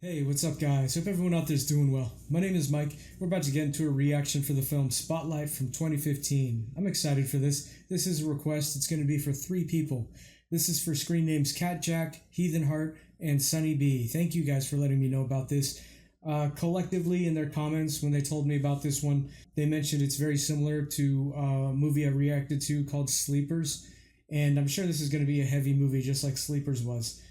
Hey, what's up, guys? Hope everyone out there's doing well. My name is Mike. We're about to get into a reaction for the film Spotlight from 2015. I'm excited for this. This is a request. It's going to be for 3 people. This is for screen names Cat Jack, Heathen Heart, and Sunny B. Thank you guys for letting me know about this. Collectively, in their comments, when they told me about this one, they mentioned it's very similar to a movie I reacted to called Sleepers. And I'm sure this is going to be a heavy movie just like Sleepers was.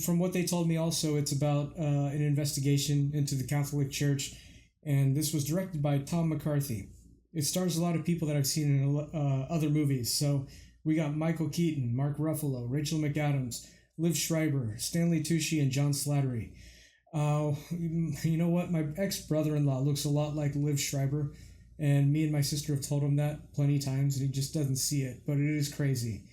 From what they told me also, it's about an investigation into the Catholic Church, and this was directed by Tom McCarthy. It stars a lot of people that I've seen in other movies. So we got Michael Keaton, Mark Ruffalo, Rachel McAdams, Liv Schreiber, Stanley Tucci, and John Slattery. You know what? My ex-brother-in-law looks a lot like Liv Schreiber, and me and my sister have told him that plenty of times, and he just doesn't see it, but it is crazy.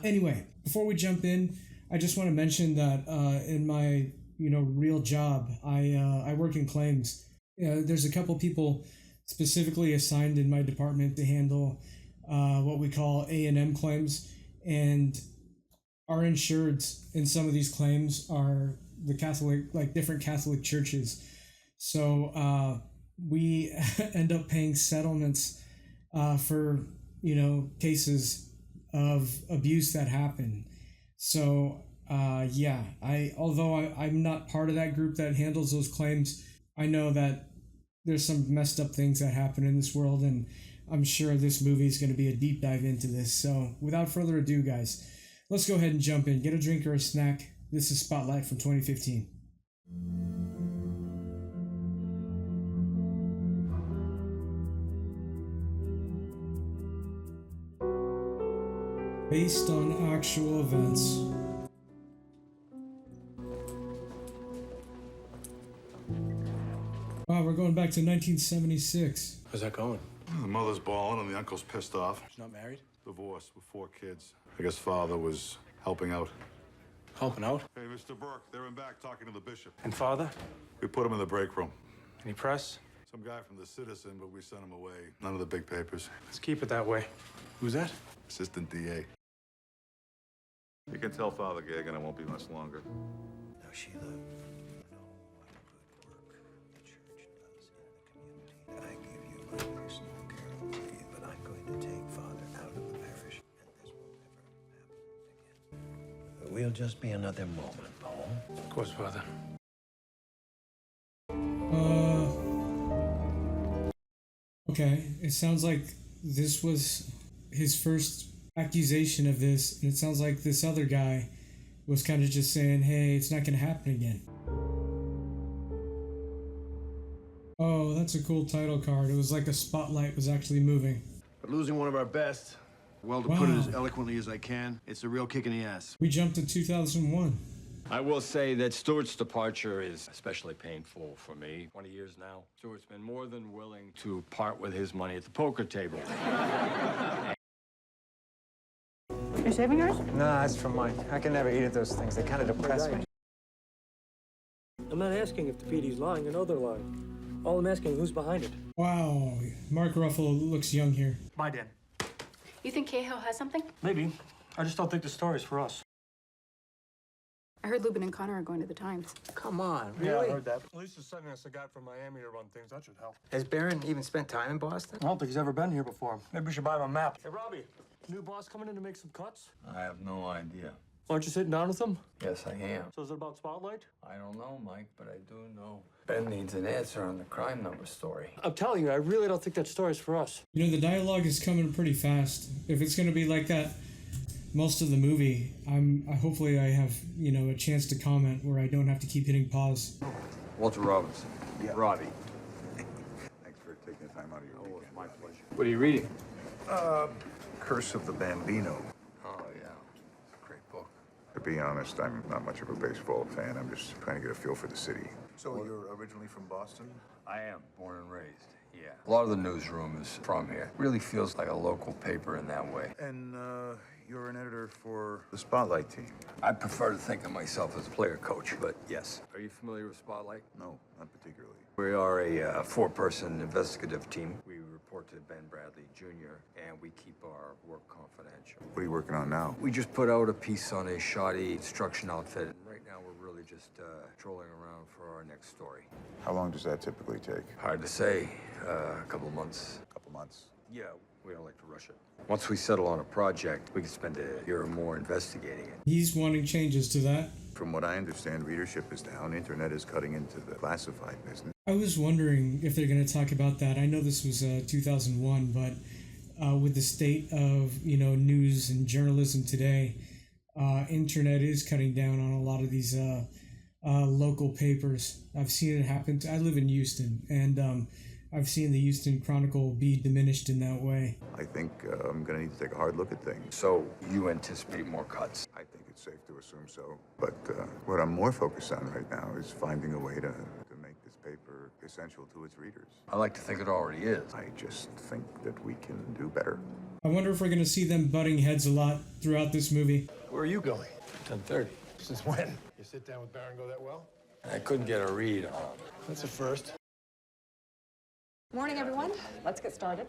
Anyway, before we jump in, I just want to mention that in my real job, I work in claims. There's a couple people specifically assigned in my department to handle what we call A&M claims, and our insureds in some of these claims are the Catholic, like different Catholic churches. So we end up paying settlements for cases of abuse that happen. So although I'm not part of that group that handles those claims, I know that there's some messed up things that happen in this world, and I'm sure this movie is going to be a deep dive into this. So without further ado, guys, let's go ahead and jump in. Get a drink or a snack. This is Spotlight from 2015. Based on actual events. Wow, we're going back to 1976. How's that going? The mother's bawling and the uncle's pissed off. She's not married? Divorced with 4 kids. I guess father was helping out. Helping out? Hey, Mr. Burke, they're in back talking to the bishop. And father? We put him in the break room. Any press? Some guy from the Citizen, but we sent him away. None of the big papers. Let's keep it that way. Who's that? Assistant DA. You can tell Father Gagan it won't be much longer. Now, Sheila, you know what good work the church does in the community. I give you my personal guarantee, but I'm going to take Father out of the parish, and this will never happen again. We'll just be another moment, Paul. Of course, father. Okay, it sounds like this was his first accusation of this, and it sounds like this other guy was kind of just saying, hey, it's not going to happen again. Oh, that's a cool title card. It was like a spotlight was actually moving. But losing one of our best, well, to put it as eloquently as I can, it's a real kick in the ass. We jumped to 2001. I will say that Stuart's departure is especially painful for me. 20 years now. Stuart's been more than willing to part with his money at the poker table. You're saving yours? Nah, that's from mine. I can never eat at those things. They kind of depress me. I'm not asking if the PD's lying. I know they're lying. All I'm asking, who's behind it? Wow, Mark Ruffalo looks young here. My dad. You think Cahill has something? Maybe. I just don't think the story's for us. I heard Lubin and Connor are going to the Times. Come on, Yeah, really? I heard that. At least they're sending us a guy from Miami to run things. That should help. Has Barron even spent time in Boston? I don't think he's ever been here before. Maybe we should buy him a map. Hey, Robbie, new boss coming in to make some cuts? I have no idea. Aren't you sitting down with him? Yes, I am. So is it about Spotlight? I don't know, Mike, but I do know Ben needs an answer on the crime number story. I'm telling you, I really don't think that story's for us. You know, the dialogue is coming pretty fast. If it's going to be like that most of the movie, hopefully I have, a chance to comment where I don't have to keep hitting pause. Walter Robinson. Yeah. Robbie. Thanks for taking the time out of your weekend. It's my pleasure. What are you reading? Curse of the Bambino. Oh, yeah. It's a great book. To be honest, I'm not much of a baseball fan. I'm just trying to get a feel for the city. So you're originally from Boston? I am. Born and raised. Yeah. A lot of the newsroom is from here. Really feels like a local paper in that way. And, you're an editor for the Spotlight team. I prefer to think of myself as a player coach, but yes. Are you familiar with Spotlight? No, not particularly. We are a four-person investigative team. We report to Ben Bradley Jr., and we keep our work confidential. What are you working on now? We just put out a piece on a shoddy construction outfit, and right now we're really just trolling around for our next story. How long does that typically take? Hard to say. A couple of months. A couple months. Yeah, we don't like to rush it. Once we settle on a project, we can spend a year or more investigating it. He's wanting changes to that. From what I understand, readership is down. Internet is cutting into the classified business. I was wondering if they're going to talk about that. I know this was 2001, but with the state of, news and journalism today, internet is cutting down on a lot of these local papers. I've seen it happen. I live in Houston, and I've seen the Houston Chronicle be diminished in that way. I think I'm going to need to take a hard look at things. So you anticipate more cuts? I think it's safe to assume so. But what I'm more focused on right now is finding a way to make this paper essential to its readers. I like to think it already is. I just think that we can do better. I wonder if we're going to see them butting heads a lot throughout this movie. Where are you going? 10:30. Since when? You sit down with Baron go that well? I couldn't get a read on it. That's a first. Morning, everyone. Let's get started.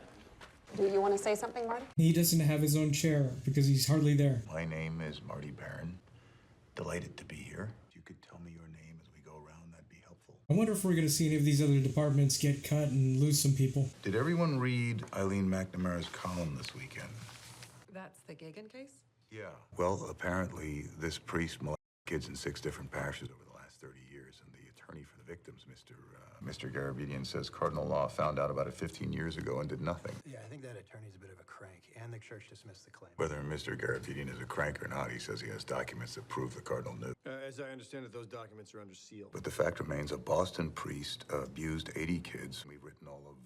Do you want to say something, Marty? He doesn't have his own chair because he's hardly there. My name is Marty Barron. Delighted to be here. If you could tell me your name as we go around, that'd be helpful. I wonder if we're going to see any of these other departments get cut and lose some people. Did everyone read Eileen McNamara's column this weekend? That's the Gagan case? Yeah. Well, apparently this priest molested kids in 6 different parishes over the last 30 years, and the attorney for the victims, Mr. Garabedian, says Cardinal Law found out about it 15 years ago and did nothing. Yeah, I think that attorney's a bit of a crank, and the church dismissed the claim. Whether Mr. Garabedian is a crank or not, he says he has documents that prove the Cardinal knew. As I understand it, those documents are under seal. But the fact remains, a Boston priest abused 80 kids. We've written all of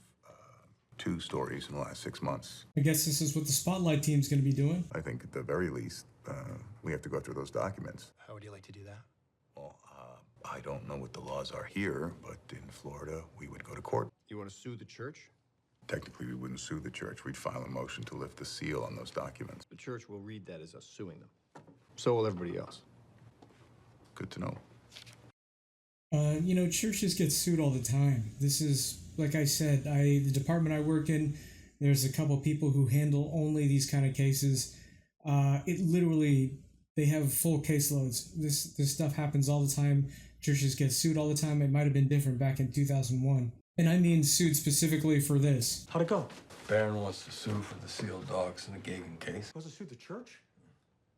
2 stories in the last 6 months. I guess this is what the Spotlight team's going to be doing. I think at the very least, we have to go through those documents. How would you like to do that? Well, I don't know what the laws are here, but in Florida, we would go to court. You want to sue the church? Technically, we wouldn't sue the church. We'd file a motion to lift the seal on those documents. The church will read that as us suing them. So will everybody else. Good to know. Churches get sued all the time. This is, like I said, the department I work in, there's a couple people who handle only these kind of cases. They have full caseloads. This stuff happens all the time. Churches get sued all the time. It might have been different back in 2001. And I mean sued specifically for this. How'd it go? Baron wants to sue for the sealed dogs in the Gagan case. Wants to sue the church?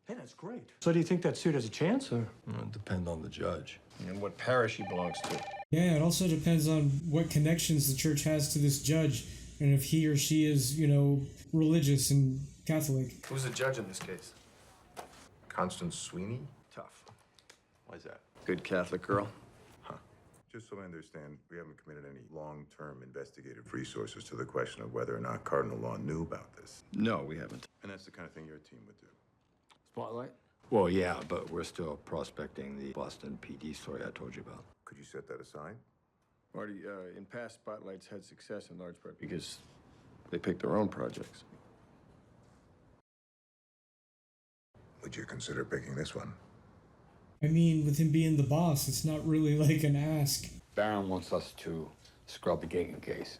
Hey, that's great. So do you think that suit has a chance, or? It depends on the judge. And what parish he belongs to. Yeah, it also depends on what connections the church has to this judge, and if he or she is, religious and Catholic. Who's the judge in this case? Constance Sweeney? Tough. Why's that? Good Catholic girl? Just so I understand, we haven't committed any long-term investigative resources to the question of whether or not Cardinal Law knew about this. No, we haven't. And that's the kind of thing your team would do. Spotlight? Well, yeah, but we're still prospecting the Boston PD story I told you about. Could you set that aside? Marty, in past spotlights had success in large part because they picked their own projects. Would you consider picking this one? I mean, with him being the boss, it's not really like an ask. Baron wants us to scrub the Gagan case.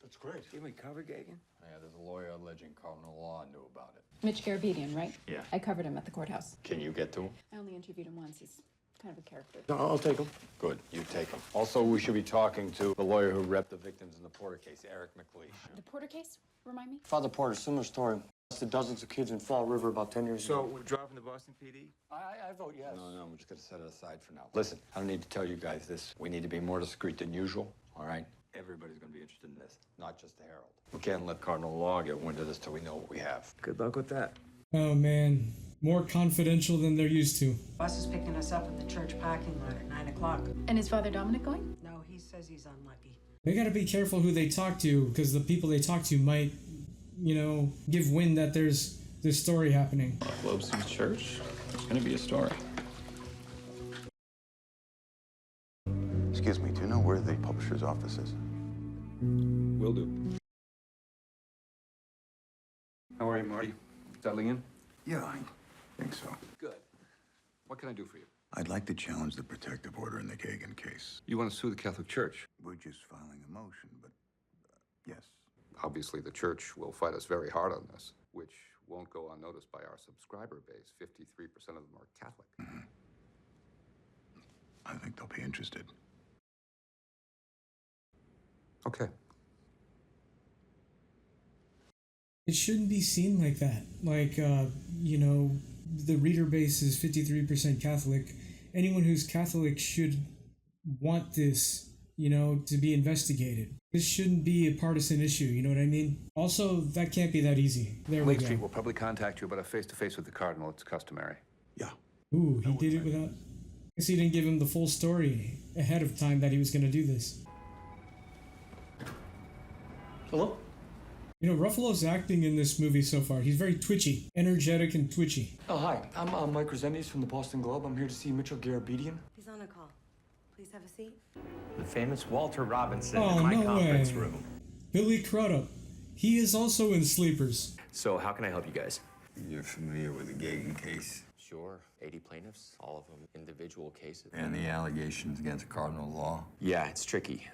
That's great. Didn't we cover Gagan? Yeah, there's a lawyer alleging Cardinal Law knew about it. Mitch Garabedian, right? Yeah. I covered him at the courthouse. Can you get to him? I only interviewed him once. He's kind of a character. No, I'll take him. Good, you take him. Also, we should be talking to the lawyer who repped the victims in the Porter case, Eric McLeish. The Porter case? Remind me? Father Porter, similar story. Arrested dozens of kids in Fall River about 10 years ago. So, we're dropping the Boston PD? I vote yes. No, we're just gonna set it aside for now. Listen, I don't need to tell you guys this. We need to be more discreet than usual, all right? Everybody's gonna be interested in this, not just the Herald. We can't let Cardinal Law get wind of this till we know what we have. Good luck with that. Oh man, more confidential than they're used to. Bus is picking us up at the church parking lot at 9 o'clock. And is Father Dominic going? No, he says he's unlucky. They gotta be careful who they talk to, because the people they talk to might, give wind that there's this story happening. Globe Street Church? It's gonna be a story. Excuse me, do you know where the publisher's office is? Will do. How are you, Marty? Settling in? Yeah, I think so. Good. What can I do for you? I'd like to challenge the protective order in the Kagan case. You want to sue the Catholic Church? We're just filing a motion, but yes. Obviously, the church will fight us very hard on this, which won't go unnoticed by our subscriber base. 53% of them are Catholic. Mm-hmm. I think they'll be interested. Okay. It shouldn't be seen like that. Like, the reader base is 53% Catholic. Anyone who's Catholic should want this, to be investigated. This shouldn't be a partisan issue, you know what I mean? Also, that can't be that easy. There we Lake go. Street will probably contact you about a face-to-face with the Cardinal. It's customary. Yeah. Ooh, he did it without... I guess he didn't give him the full story ahead of time that he was going to do this. Hello? Ruffalo's acting in this movie so far. He's very twitchy, energetic and twitchy. Oh, hi. I'm Mike Resendiz from the Boston Globe. I'm here to see Mitchell Garabedian. He's on a call. Please have a seat. The famous Walter Robinson Oh, in my no conference way. room. Billy Crudup. He is also in Sleepers. So how can I help you guys? You're familiar with the Gagan case? Sure. 80 plaintiffs, all of them individual cases. And the allegations against Cardinal Law? Yeah, it's tricky.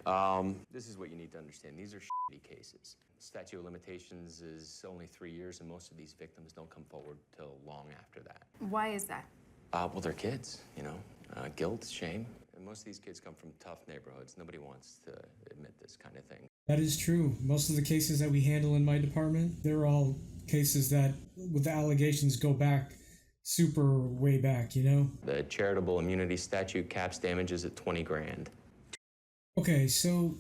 This is what you need to understand. These are shitty cases. Statute of limitations is only 3 years, and most of these victims don't come forward till long after that. Why is that? Well, they're kids, guilt, shame. And most of these kids come from tough neighborhoods. Nobody wants to admit this kind of thing. That is true. Most of the cases that we handle in my department, they're all cases that, with the allegations, go back super way back, The charitable immunity statute caps damages at 20 grand. Okay, so,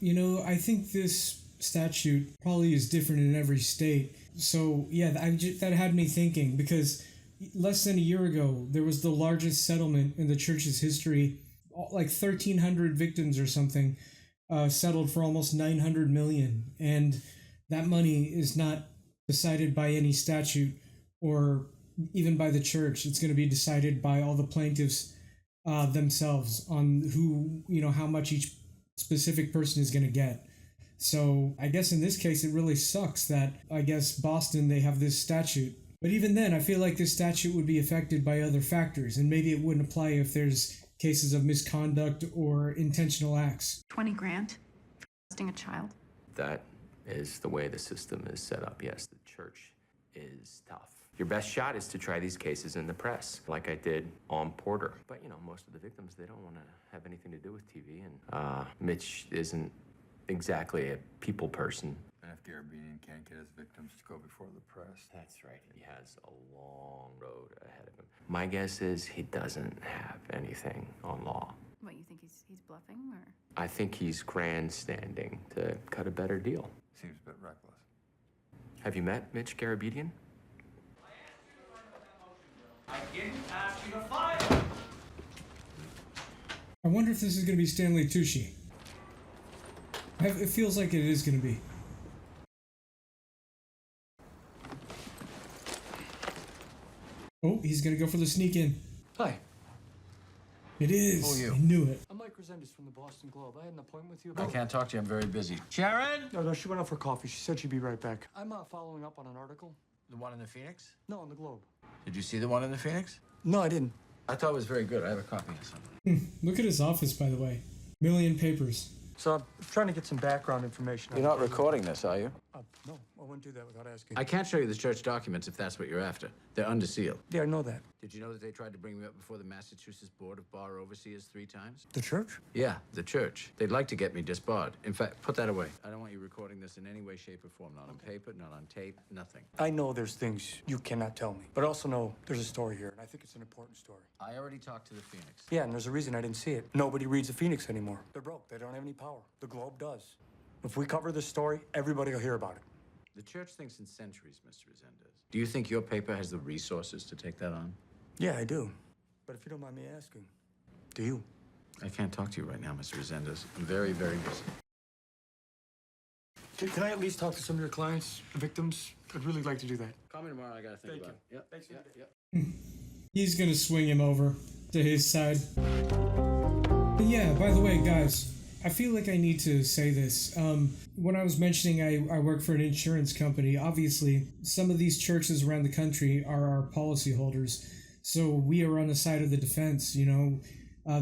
I think this statute probably is different in every state. So, yeah, that had me thinking, because less than a year ago, there was the largest settlement in the church's history, like 1,300 victims or something, settled for almost 900 million. And that money is not decided by any statute or even by the church. It's going to be decided by all the plaintiffs themselves on who, how much each specific person is going to get. So I guess in this case, it really sucks that I guess Boston, they have this statute. But even then, I feel like this statute would be affected by other factors, and maybe it wouldn't apply if there's cases of misconduct or intentional acts. 20 grand for arresting a child? That is the way the system is set up. Yes, the church is tough. Your best shot is to try these cases in the press, like I did on Porter. But, most of the victims, they don't want to have anything to do with TV. And Mitch isn't exactly a people person. And if Garabedian can't get his victims to go before the press? That's right. He has a long road ahead of him. My guess is he doesn't have anything on law. What, you think he's bluffing, or? I think he's grandstanding to cut a better deal. Seems a bit reckless. Have you met Mitch Garabedian? I didn't ask you to fire. I wonder if this is going to be Stanley Tucci. It feels like it is going to be. Oh, he's going to go for the sneak in. Hi. It is. Who are you? I knew it. I'm Mike Resendiz from the Boston Globe. I had an appointment with you I about... can't talk to you. I'm very busy. Sharon? No, she went out for coffee. She said she'd be right back. I'm following up on an article. The one in the Phoenix? No, on the Globe. Did you see the one in the Phoenix? No, I didn't. I thought it was very good. I have a copy of something. Look at his office, by the way. Million papers. So I'm trying to get some background information. You're not recording this, are you? No, I wouldn't do that without asking. I can't show you the church documents if that's what you're after. They're under seal. Yeah, I know that. Did you know that they tried to bring me up before the Massachusetts Board of Bar Overseers 3 times? The church? Yeah, the church. They'd like to get me disbarred. In fact, put that away. I don't want you recording this in any way, shape, or form. Not on paper, not on tape, nothing. I know there's things you cannot tell me, but I also know there's a story here, and I think it's an important story. I already talked to the Phoenix. Yeah, and there's a reason I didn't see it. Nobody reads the Phoenix anymore. They're broke. They don't have any power. The Globe does. If we cover this story, everybody will hear about it. The church thinks in centuries, Mr. Resendez. Do you think your paper has the resources to take that on? Yeah, I do. But if you don't mind me asking, do you? I can't talk to you right now, Mr. Resendez. I'm very, very busy. Can I at least talk to some of your clients, victims? I'd really like to do that. Call me tomorrow. I gotta think about it. Yep. Thanks. He's gonna swing him over to his side. But yeah, by the way, guys, I feel like I need to say this. When I was mentioning I work for an insurance company, obviously some of these churches around the country are our policyholders. So we are on the side of the defense, you know.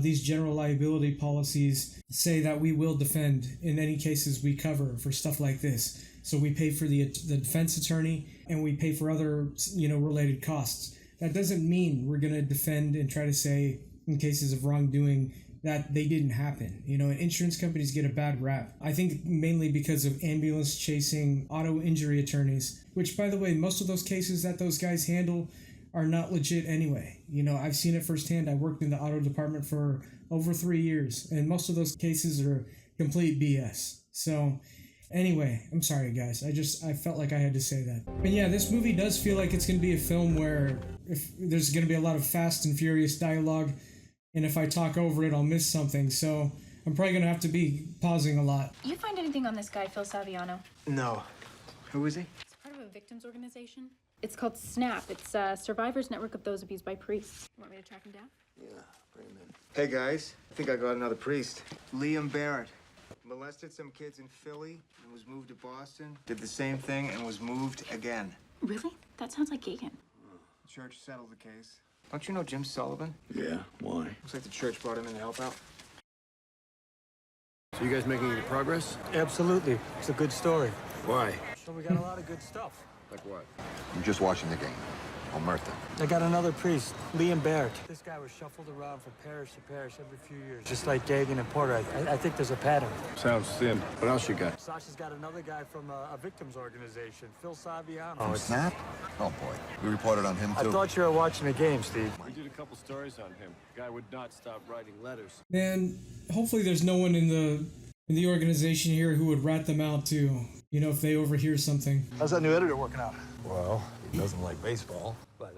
These general liability policies say that we will defend in any cases we cover for stuff like this. So we pay for the defense attorney and we pay for other, you know, related costs. That doesn't mean we're going to defend and try to say in cases of wrongdoing that they didn't happen. You know, insurance companies get a bad rap. I think mainly because of ambulance chasing auto injury attorneys, which, by the way, most of those cases that those guys handle are not legit anyway. You know, I've seen it firsthand. I worked in the auto department for over 3 years, and most of those cases are complete BS. So anyway, I'm sorry guys. I felt like I had to say that. But yeah, this movie does feel like it's going to be a film where if there's going to be a lot of fast and furious dialogue, and if I talk over it, I'll miss something. So I'm probably going to have to be pausing a lot. You find anything on this guy, Phil Saviano? No. Who is he? It's part of a victims organization. It's called SNAP. It's a survivors network of those abused by priests. You want me to track him down? Yeah, bring him in. Hey, guys. I think I got another priest. Liam Barrett. Molested some kids in Philly and was moved to Boston. Did the same thing and was moved again. Really? That sounds like Gagan. The church settled the case. Don't you know Jim Sullivan? Yeah, why? Looks like the church brought him in to help out. So you guys making any progress? Absolutely. It's a good story. Why? So we got a lot of good stuff. Like what? I'm just watching the game. Omerta. I got another priest, Liam Barrett. This guy was shuffled around from parish to parish every few years, just like Gagan and Porter. I think there's a pattern. Sounds thin. What else you got? Sasha's got another guy from a victims organization, Phil Saviano. Oh, Snap? Oh, boy. We reported on him, too. I thought you were watching the game, Steve. We did a couple stories on him. Guy would not stop writing letters. Man, hopefully there's no one in the organization here who would rat them out too. You know, if they overhear something. How's that new editor working out? Well, he doesn't like baseball, but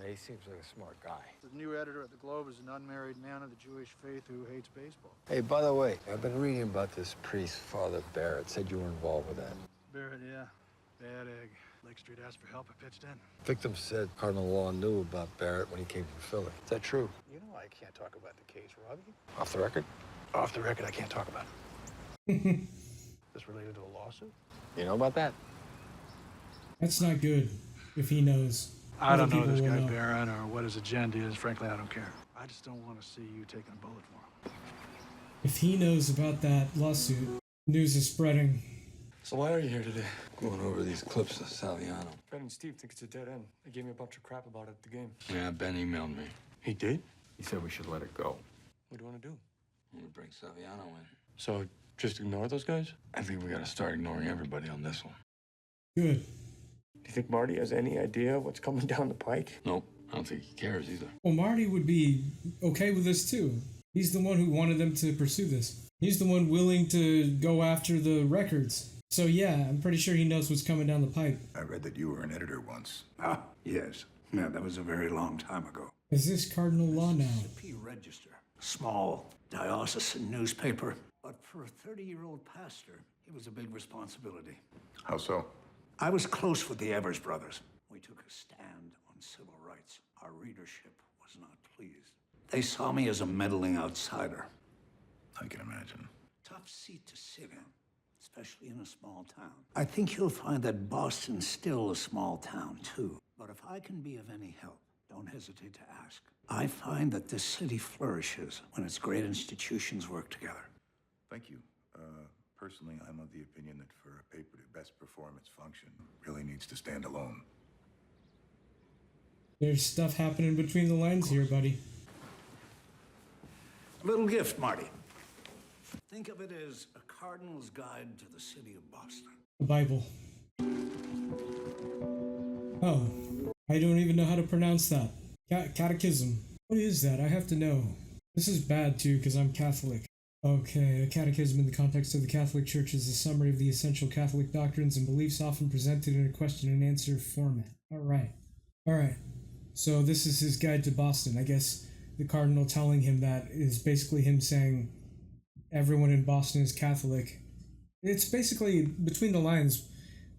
he seems like a smart guy. The new editor at the Globe is an unmarried man of the Jewish faith who hates baseball. Hey, by the way, I've been reading about this priest, Father Barrett. Said you were involved with that. Barrett, yeah. Bad egg. Lake Street asked for help. I pitched in. Victim said Cardinal Law knew about Barrett when he came from Philly. Is that true? You know I can't talk about the case, Robbie. Off the record? Off the record, I can't talk about it. This related to a lawsuit? You know about that? That's not good if he knows. I don't know Other this people guy will know. Barrett or what his agenda is. Frankly, I don't care. I just don't want to see you taking a bullet for him. If he knows about that lawsuit, news is spreading. So why are you here today? Going over these clips of Saviano. Ben and Steve think it's a dead end. They gave me a bunch of crap about it at the game. Yeah, Ben emailed me. He did? He said we should let it go. What do you want to do? I'm gonna bring Saviano in. So just ignore those guys? I think we gotta start ignoring everybody on this one. Good. Do you think Marty has any idea what's coming down the pike? Nope, I don't think he cares either. Well, Marty would be okay with this too. He's the one who wanted them to pursue this. He's the one willing to go after the records. So yeah, I'm pretty sure he knows what's coming down the pipe. I read that you were an editor once. Ah, yes. Yeah, that was a very long time ago. Is this Cardinal Law now? P Register. Small diocesan newspaper. But for a 30-year-old pastor, it was a big responsibility. How so? I was close with the Evers brothers. We took a stand on civil rights. Our readership was not pleased. They saw me as a meddling outsider. I can imagine. Tough seat to sit in, especially in a small town. I think you'll find that Boston's still a small town, too. But if I can be of any help, don't hesitate to ask. I find that this city flourishes when its great institutions work together. Thank you. Personally, I'm of the opinion that for a paper to best perform its function, it really needs to stand alone. There's stuff happening between the lines here, buddy. A little gift, Marty. Think of it as a cardinal's guide to the city of Boston. The Bible. Oh, I don't even know how to pronounce that. Catechism. What is that? I have to know. This is bad too, because I'm Catholic. Okay, a catechism in the context of the Catholic Church is a summary of the essential Catholic doctrines and beliefs often presented in a question and answer format. Alright. So this is his guide to Boston. I guess the cardinal telling him that is basically him saying everyone in Boston is Catholic. It's basically, between the lines,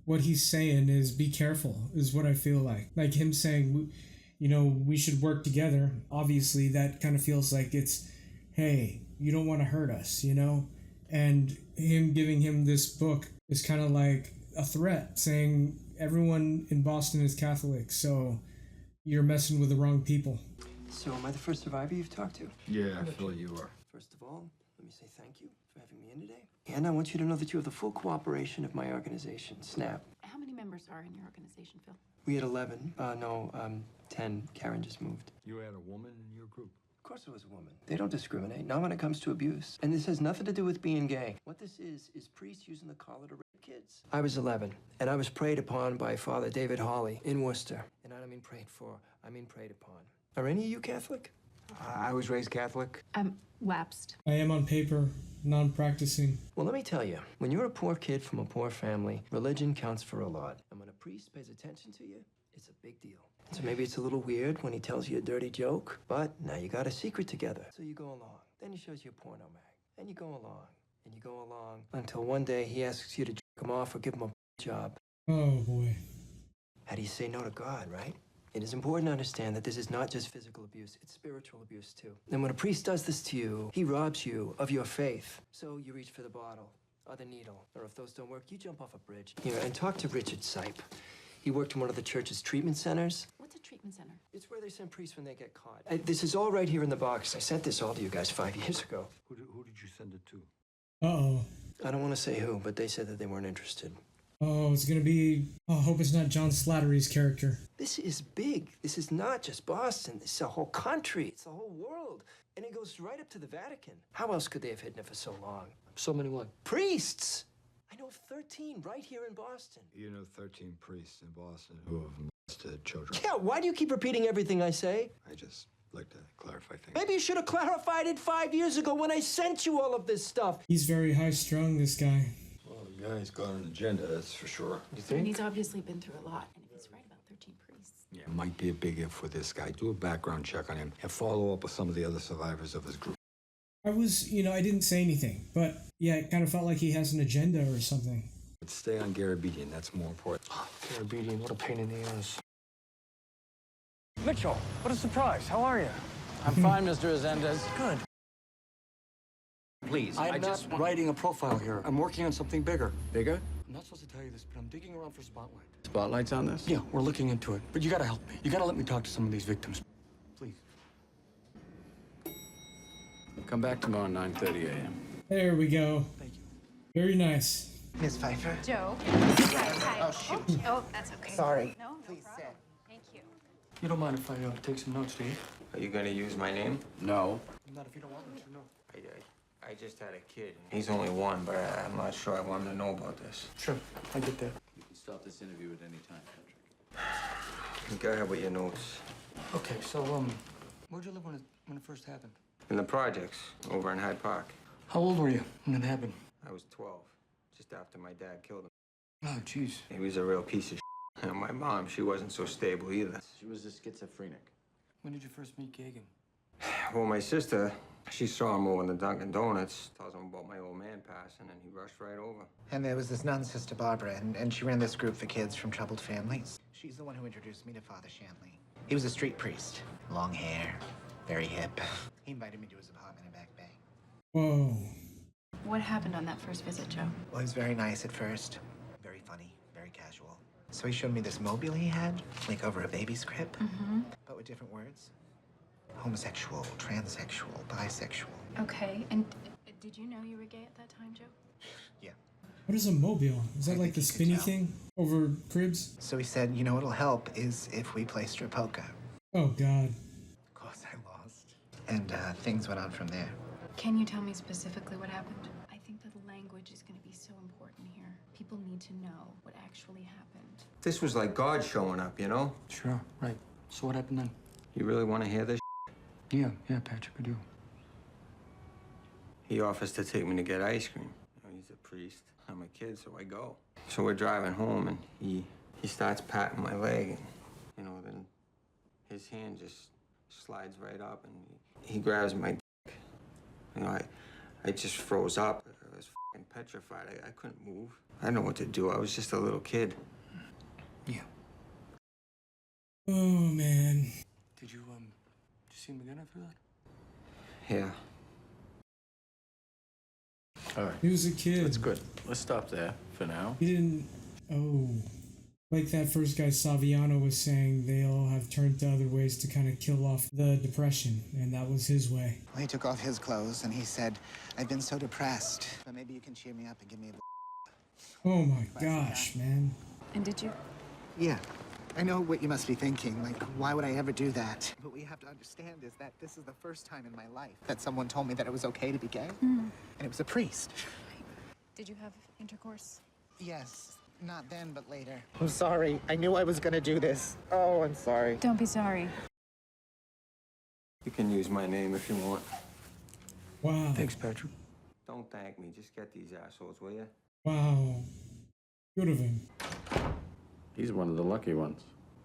what he's saying is be careful, is what I feel like. Like him saying, you know, we should work together. Obviously, that kind of feels like it's, hey, you don't want to hurt us, you know? And him giving him this book is kind of like a threat, saying everyone in Boston is Catholic, so you're messing with the wrong people. So, am I the first survivor you've talked to? Yeah, I feel you are. First of all, let me say thank you for having me in today. And I want you to know that you have the full cooperation of my organization, SNAP. How many members are in your organization, Phil? We had 11. 10. Karen just moved. You had a woman in your group? Of course it was a woman. They don't discriminate, not when it comes to abuse. And this has nothing to do with being gay. What this is priests using the collar to rape kids. I was 11, and I was preyed upon by Father David Hawley in Worcester. And I don't mean prayed for, I mean preyed upon. Are any of you Catholic? I was raised Catholic. I'm lapsed. I am on paper, non-practicing. Well, let me tell you, when you're a poor kid from a poor family, religion counts for a lot. And when a priest pays attention to you, it's a big deal. So maybe it's a little weird when he tells you a dirty joke, but now you got a secret together. So you go along. Then he shows you a porno mag. Then you go along, and you go along, until one day he asks you to jerk him off or give him a job. Oh, boy. How do you say no to God, right? It is important to understand that this is not just physical abuse, it's spiritual abuse too. And when a priest does this to you, he robs you of your faith. So you reach for the bottle or the needle, or if those don't work, you jump off a bridge. Here, and talk to Richard Sipe. He worked in one of the church's treatment centers. What's a treatment center? It's where they send priests when they get caught. This is all right here in the box. I sent this all to you guys 5 years ago. Who did you send it to? Uh-oh. I don't want to say who, but they said that they weren't interested. Oh, it's gonna be... Oh, I hope it's not John Slattery's character. This is big. This is not just Boston. This is a whole country. It's the whole world. And it goes right up to the Vatican. How else could they have hidden it for so long? So many what? Priests! I know of 13 right here in Boston. You know 13 priests in Boston who have molested children. Yeah, why do you keep repeating everything I say? I just like to clarify things. Maybe you should have clarified it 5 years ago when I sent you all of this stuff. He's very high-strung, this guy. Well, the guy's got an agenda, that's for sure. You And think? he's obviously been through a lot. And if he's right about 13 priests. Yeah, it might be a big if for this guy. Do a background check on him and follow up with some of the other survivors of his group. I was, I didn't say anything, but yeah, it kind of felt like he has an agenda or something. But stay on Garabedian, that's more important. Garabedian, what a pain in the ass. Mitchell, what a surprise. How are you? I'm fine, Mr. Azendez. Good. Please, I'm not writing a profile here. I'm working on something bigger. Bigger? I'm not supposed to tell you this, but I'm digging around for Spotlight. Spotlight's on this? Yeah, we're looking into it. But you gotta help me. You gotta let me talk to some of these victims. Please. Come back tomorrow, 9:30 a.m. There we go. Thank you. Very nice. Miss Pfeiffer? Joe. Oh, shoot. Oh, that's okay. Sorry. No, Please problem. Thank you. You don't mind if I take some notes, do you? Are you gonna use my name? No. Not if you don't want me to, no. I just had a kid. He's only one, but I'm not sure I want him to know about this. Sure, I get that. You can stop this interview at any time, Patrick. Go ahead with your notes. Okay, so, where'd you live when it first happened? In the projects, over in Hyde Park. How old were you when it happened? I was 12, just after my dad killed him. Oh, jeez. He was a real piece of shit. And my mom, she wasn't so stable either. She was a schizophrenic. When did you first meet Gagan? Well, my sister, she saw him over in the Dunkin' Donuts, tells him about my old man passing, and he rushed right over. And there was this nun, Sister Barbara, and she ran this group for kids from troubled families. She's the one who introduced me to Father Shanley. He was a street priest. Long hair, very hip. He invited me to his apartment in Back Bay. Whoa. What happened on that first visit, Joe? Well, he was very nice at first. Very funny, very casual. So he showed me this mobile he had, like over a baby's crib, but with different words. Homosexual, transsexual, bisexual. Okay, and did you know you were gay at that time, Joe? Yeah. What is a mobile? Is that I like the think you could spinny tell. thing over cribs? So he said, you know what'll help is if we play strip poker. Oh, God. Of course I lost. And things went on from there. Can you tell me specifically what happened? I think that language is going to be so important here. People need to know what actually happened. This was like God showing up, you know? Sure, right. So what happened then? You really want to hear this? Yeah, Patrick, I do. He offers to take me to get ice cream. You know, he's a priest. I'm a kid, so I go. So we're driving home, and he starts patting my leg, and, then his hand just slides right up, and he grabs my dick. I just froze up. I was fucking petrified. I couldn't move. I didn't know what to do. I was just a little kid. Yeah. Oh, man. Did you see him again after that? Yeah. All right. He was a kid. That's good. Let's stop there for now. He didn't. Oh. Like that first guy Saviano was saying, they all have turned to other ways to kind of kill off the depression, and that was his way. Well, he took off his clothes and he said, I've been so depressed, but maybe you can cheer me up and give me a... Oh my gosh, man. And did you? Yeah. I know what you must be thinking. Like, why would I ever do that? But what you have to understand is that this is the first time in my life that someone told me that it was okay to be gay. And it was a priest. Did you have intercourse? Yes. Not then, but later. I'm sorry. I knew I was gonna do this. Oh, I'm sorry. Don't be sorry. You can use my name if you want. Wow. Thanks, Patrick. Don't thank me. Just get these assholes, will you? Wow. Good of him. He's one of the lucky ones.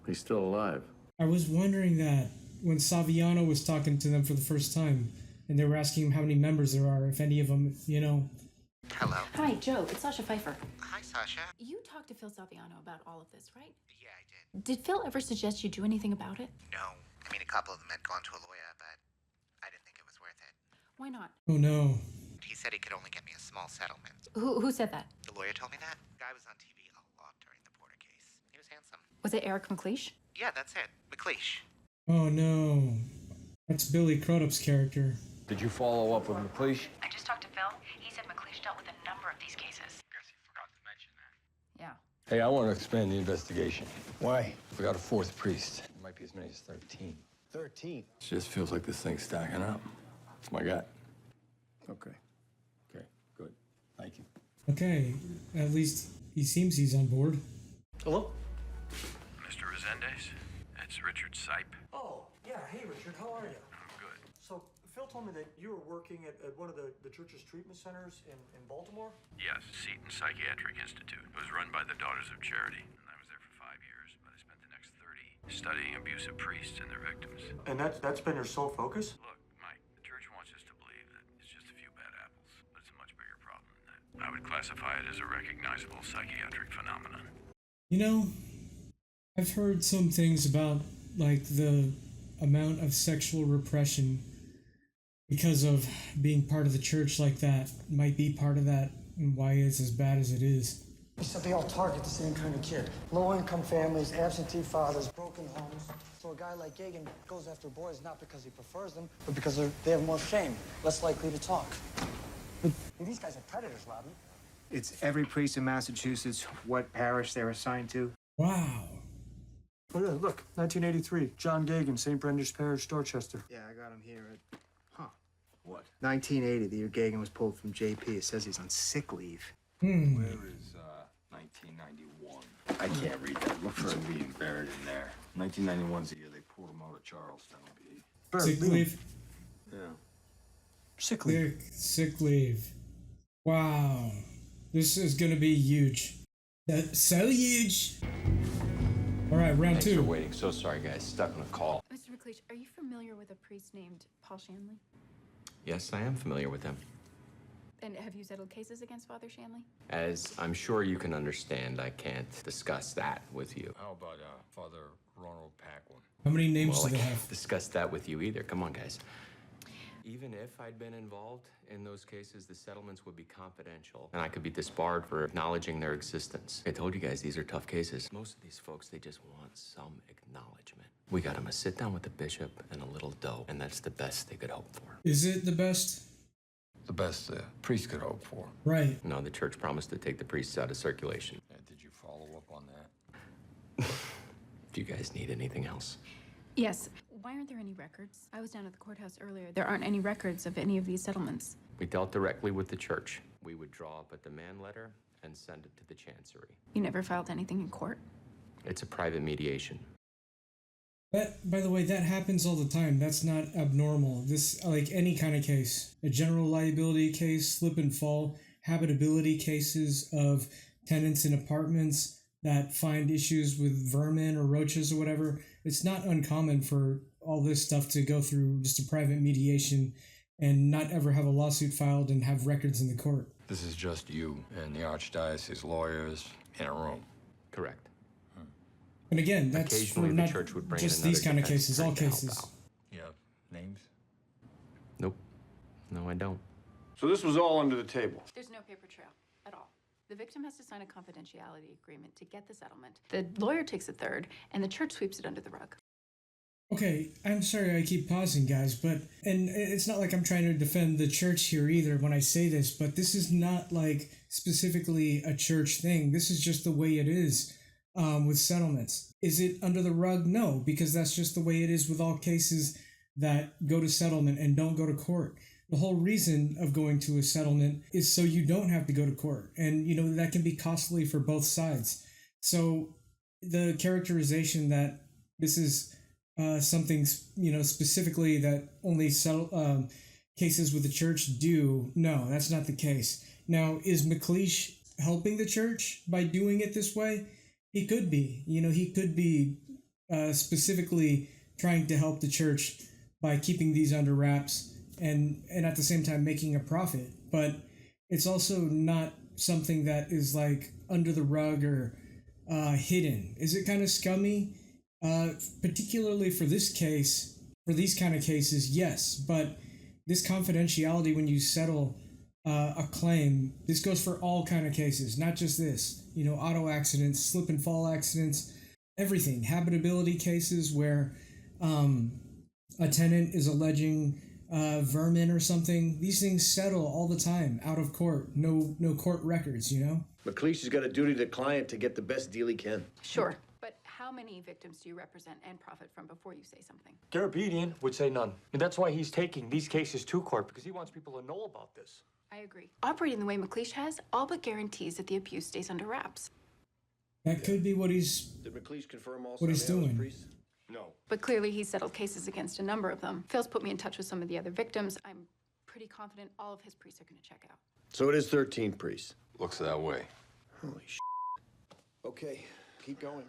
He's still alive. I was wondering that when Saviano was talking to them for the first time, and they were asking him how many members there are, if any of them, you know. Hello. Hi, Joe. It's Sasha Pfeiffer. Hi, Sasha. You talked to Phil Saviano about all of this, right? Yeah, I did. Did Phil ever suggest you do anything about it? No. I mean, a couple of them had gone to a lawyer, but I didn't think it was worth it. Why not? Oh no. He said he could only get me a small settlement. Who said that? The lawyer told me that. The guy was on TV a lot during the Porter case. He was handsome. Was it Eric McLeish? Yeah, that's it. McLeish. Oh no. That's Billy Crudup's character. Did you follow up with McLeish? I just talked to Phil. He said McLeish dealt with a number of these cases. Guess he forgot to mention that. Yeah. Hey, I want to expand the investigation. Why? We got a fourth priest. It might be as many as 13. 13. It just feels like this thing's stacking up. It's my gut. Okay. Okay, good. Thank you. Okay, at least he seems he's on board. Hello? Mr. Resendez, it's Richard Sipe. Oh, yeah. Hey, Richard. How are you? I'm good. So, Phil told me that you were working at one of the church's treatment centers in Baltimore? Yes, Seton Psychiatric Institute. It was run by the Daughters of Charity. And I was there for 5 years, but I spent the next 30 studying abusive priests and their victims. And that's been your sole focus? Look, Mike, the church wants us to believe that it's just a few bad apples, but it's a much bigger problem than that. I would classify it as a recognizable psychiatric phenomenon. You know, I've heard some things about, like, the amount of sexual repression because of being part of the church like that might be part of that and why it's as bad as it is. He said they all target the same kind of kid. Low-income families, absentee fathers, broken homes. So a guy like Gagan goes after boys not because he prefers them, but because they have more shame, less likely to talk. But these guys are predators, Robin. It's every priest in Massachusetts, what parish they're assigned to. Wow. Oh, yeah, look, 1983, John Gagan, St. Brendan's Parish, Dorchester. Yeah, I got him here at... What? 1980, the year Gagan was pulled from JP. It says he's on sick leave. Where is 1991? I can't read that. Look for him being buried in there. 1991's the year they pulled him out of Charlestown. Sick leave? Yeah. Sick leave. Sick leave. Wow. This is gonna be huge. That's so huge. All right, round Thanks two. for waiting. So sorry, guys. Stuck on a call. Mr. McLeish, are you familiar with a priest named Paul Shanley? Yes, I am familiar with him. And have you settled cases against Father Shanley? As I'm sure you can understand, I can't discuss that with you. How about Father Ronald Paquin? How many names Well, do I they can't have? discuss that with you either. Come on, guys. Even if I'd been involved in those cases, the settlements would be confidential, and I could be disbarred for acknowledging their existence. I told you guys, these are tough cases. Most of these folks, they just want some acknowledgement. We got them a sit down with the bishop and a little dough, and that's the best they could hope for. Is it the best? The best the priest could hope for. Right. No, the church promised to take the priests out of circulation. Did you follow up on that? Do you guys need anything else? Yes. Why aren't there any records? I was down at the courthouse earlier. There aren't any records of any of these settlements. We dealt directly with the church. We would draw up a demand letter and send it to the chancery. You never filed anything in court? It's a private mediation. That, by the way, that happens all the time. That's not abnormal. This, like any kind of case, a general liability case, slip and fall, habitability cases of tenants in apartments that find issues with vermin or roaches or whatever. It's not uncommon for all this stuff to go through just a private mediation and not ever have a lawsuit filed and have records in the court. This is just you and the archdiocese lawyers in a room. Correct. And again, that's for Occasionally, the not church would bring just in these kind of another defense cases, all attorney to help cases. out. You have names? Nope. No, I don't. So this was all under the table. There's no paper trail at all. The victim has to sign a confidentiality agreement to get the settlement. The lawyer takes a third, and the church sweeps it under the rug. Okay, I'm sorry I keep pausing, guys, and it's not like I'm trying to defend the church here either when I say this, but this is not like specifically a church thing. This is just the way it is with settlements. Is it under the rug? No, because that's just the way it is with all cases that go to settlement and don't go to court. The whole reason of going to a settlement is so you don't have to go to court, and that can be costly for both sides. So the characterization that this is something specifically that only cases with the church do, no, that's not the case. Now, is McLeish helping the church by doing it this way? He could be. He could be specifically trying to help the church by keeping these under wraps and at the same time making a profit. But it's also not something that is like under the rug or hidden. Is it kind of scummy? Particularly for this case, for these kind of cases, yes. But this confidentiality when you settle a claim, this goes for all kind of cases, not just this. Auto accidents, slip and fall accidents, everything. Habitability cases where a tenant is alleging vermin or something. These things settle all the time out of court. No court records. McLeish has got a duty to the client to get the best deal he can. Sure. But how many victims do you represent and profit from before you say something? Garabedian would say none. And that's why he's taking these cases to court, because he wants people to know about this. I agree. Operating the way McLeish has all but guarantees that the abuse stays under wraps. That could be what he's Did McLeish confirm all what he's doing. No. But clearly he's settled cases against a number of them. Phil's put me in touch with some of the other victims. I'm pretty confident all of his priests are going to check out. So it is 13 priests. Looks that way. Holy sh**. Okay, keep going.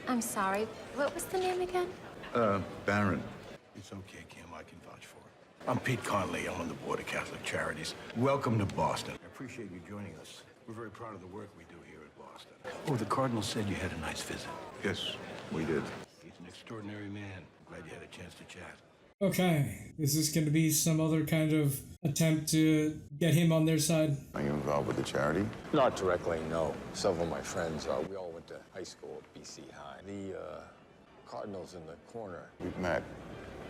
I'm sorry. What was the name again? Baron. It's okay, Kim. I can vouch for it. I'm Pete Conley. I'm on the board of Catholic Charities. Welcome to Boston. I appreciate you joining us. We're very proud of the work we do here at Boston. Oh, the Cardinal said you had a nice visit. Yes, we did. He's an extraordinary man. Glad you had a chance to chat. Okay, is this going to be some other kind of attempt to get him on their side? Are you involved with the charity? Not directly, no. Several of my friends are. We all went to high school at BC High. The Cardinal's in the corner. We've met.